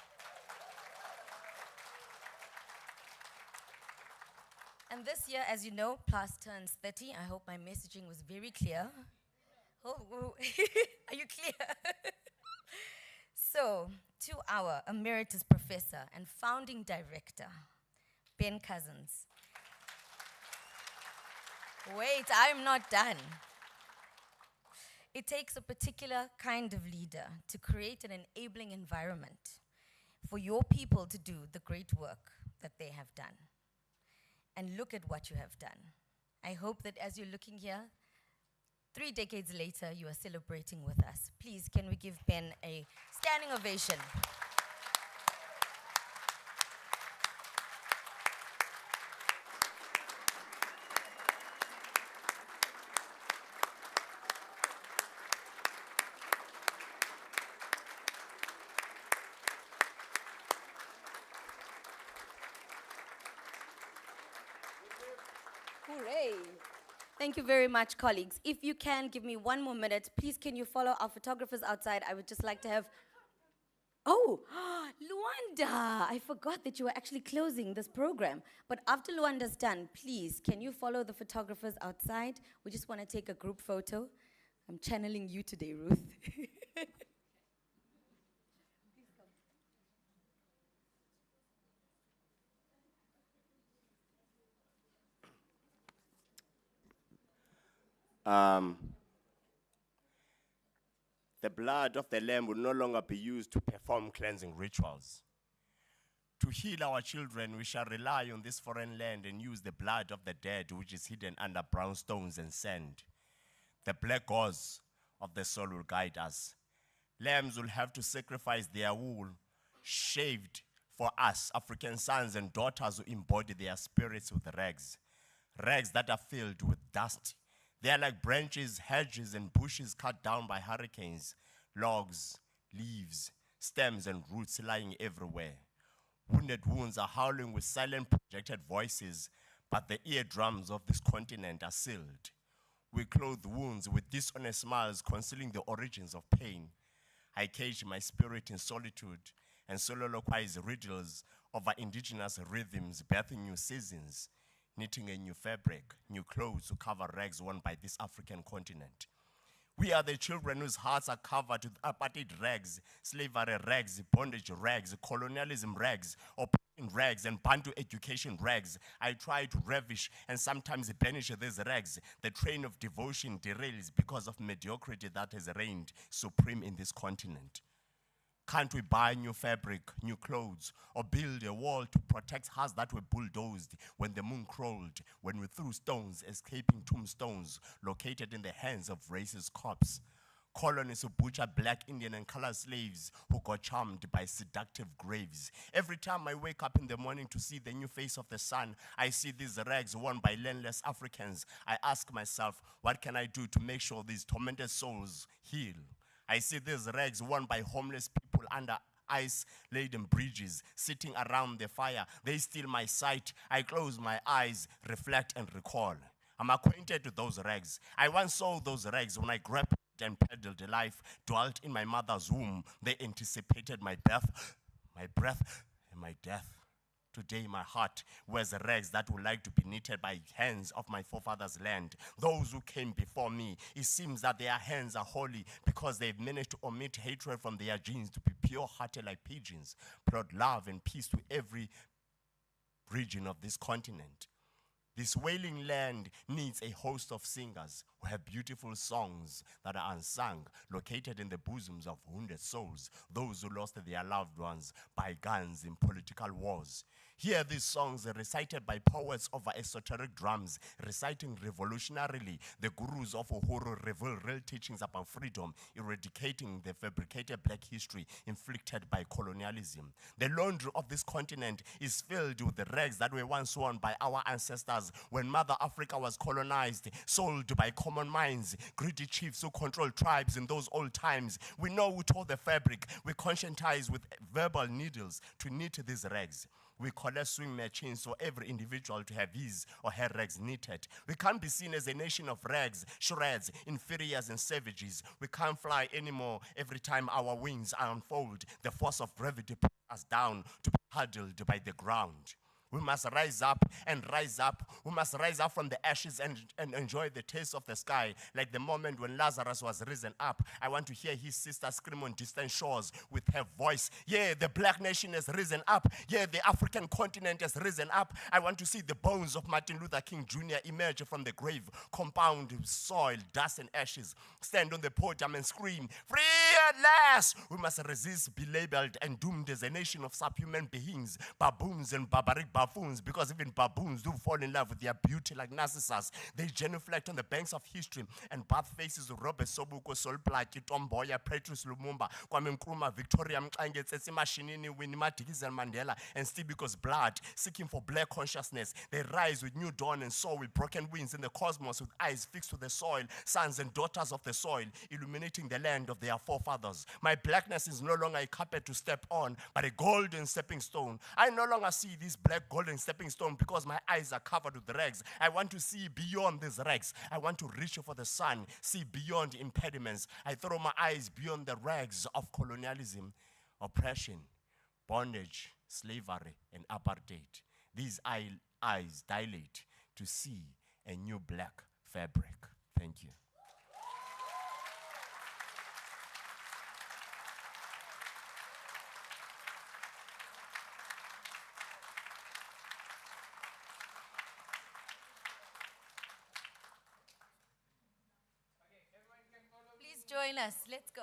S21: And this year, as you know, PLUS turns 30. I hope my messaging was very clear. Oh, are you clear? So, to our emeritus professor and founding director, Ben Cousins. Wait, I'm not done. It takes a particular kind of leader to create an enabling environment for your people to do the great work that they have done. And look at what you have done. I hope that as you're looking here, 3 decades later, you are celebrating with us. Please, can we give Ben a standing ovation? Hooray. Thank you very much, colleagues. If you can give me 1 more minute, please can you follow our photographers outside? I would just like to have, oh, Luanda. I forgot that you were actually closing this program. But after Luanda's done, please, can you follow the photographers outside? We just want to take a group photo. I'm channeling you today, Ruth.
S1: The blood of the lamb will no longer be used to perform cleansing rituals. To heal our children, we shall rely on this foreign land and use the blood of the dead, which is hidden under brown stones and sand. The black gauze of the soul will guide us. Lambs will have to sacrifice their wool, shaved for us, African sons and daughters who embody their spirits with rags that are filled with dust. They are like branches, hedges, and bushes cut down by hurricanes, logs, leaves, stems, and roots lying everywhere. Wounded wounds are howling with silent projected voices, but the eardrums of this continent are sealed. We clothe wounds with dishonest smiles, concealing the origins of pain. I cage my spirit in solitude and soliloquize riddles over indigenous rhythms, birthing new seasons, knitting a new fabric, new clothes to cover rags worn by this African continent. We are the children whose hearts are covered with apartheid rags, slavery rags, bondage rags, colonialism rags, oppression rags, and Bantu education rags. I try to ravish and sometimes banish these rags. The train of devotion derails because of mediocrity that has reigned supreme in this continent. Can't we buy new fabric, new clothes, or build a wall to protect us that were bulldozed when the moon crawled, when we threw stones, escaping tombstones located in the hands of racist cops? Colonists who butcher black, Indian, and colored slaves who got charmed by seductive graves. Every time I wake up in the morning to see the new face of the sun, I see these rags worn by landless Africans. I ask myself, what can I do to make sure these tormented souls heal? I see these rags worn by homeless people under ice-laden bridges, sitting around the fire. They steal my sight. I close my eyes, reflect, and recall. I'm acquainted with those rags. I once saw those rags when I grabbed and peddled life, dwelt in my mother's womb. They anticipated my birth, my breath, and my death. Today my heart wears rags that would like to be knitted by hands of my forefathers' land. Those who came before me, it seems that their hands are holy because they've managed to omit hatred from their genes to be pure-hearted like pigeons, brought love and peace to every region of this continent. This wailing land needs a host of singers who have beautiful songs that are unsung, located in the bosoms of wounded souls, those who lost their loved ones by guns in political wars. Hear these songs recited by poets over esoteric drums, reciting revolutionarily the gurus of Uhuru reveal real teachings about freedom, eradicating the fabricated black history inflicted by colonialism. The laundry of this continent is filled with the rags that were once worn by our ancestors when Mother Africa was colonized, sold by common minds, greedy chiefs who controlled tribes in those old times. We know who tore the fabric. We conscientize with verbal needles to knit these rags. We collect swing machines for every individual to have his or her rags knitted. We can't be seen as a nation of rags, shreds, inferiors, and savages. We can't fly anymore every time our wings unfold. The force of gravity pulls us down to be huddled by the ground. We must rise up and rise up. We must rise up from the ashes and enjoy the taste of the sky. Like the moment when Lazarus was risen up. I want to hear his sister scream on distant shores with her voice. Yeah, the black nation has risen up. Yeah, the African continent has risen up. I want to see the bones of Martin Luther King Jr. emerge from the grave, compound with soil, dust, and ashes. Stand on the podium and scream, free at last! We must resist, be labeled and doomed as a nation of subhuman beings, baboons and barbaric buffoons, because even baboons do fall in love with their beauty like Narcissus. They genuflect on the banks of history and bath faces of Robert Sobukwe, Sol Plaatje, Tom Mboya, Patrice Lumumba, Kwame Nkrumah, Victoria Mxenge, Tsitsi Mashinini, Winnie Madikizela Mandela, and Stibiko's blood, seeking for black consciousness. They rise with new dawn and soar with broken wings in the cosmos with eyes fixed to the soil, sons and daughters of the soil, illuminating the land of their forefathers. My blackness is no longer a carpet to step on, but a golden stepping stone. I no longer see this black golden stepping stone because my eyes are covered with rags. I want to see beyond these rags. I want to reach for the sun, see beyond impediments. I throw my eyes beyond the rags of colonialism, oppression, bondage, slavery, and apartheid. These eyes dilate to see a new black fabric. Thank you.
S21: Please join us. Let's go.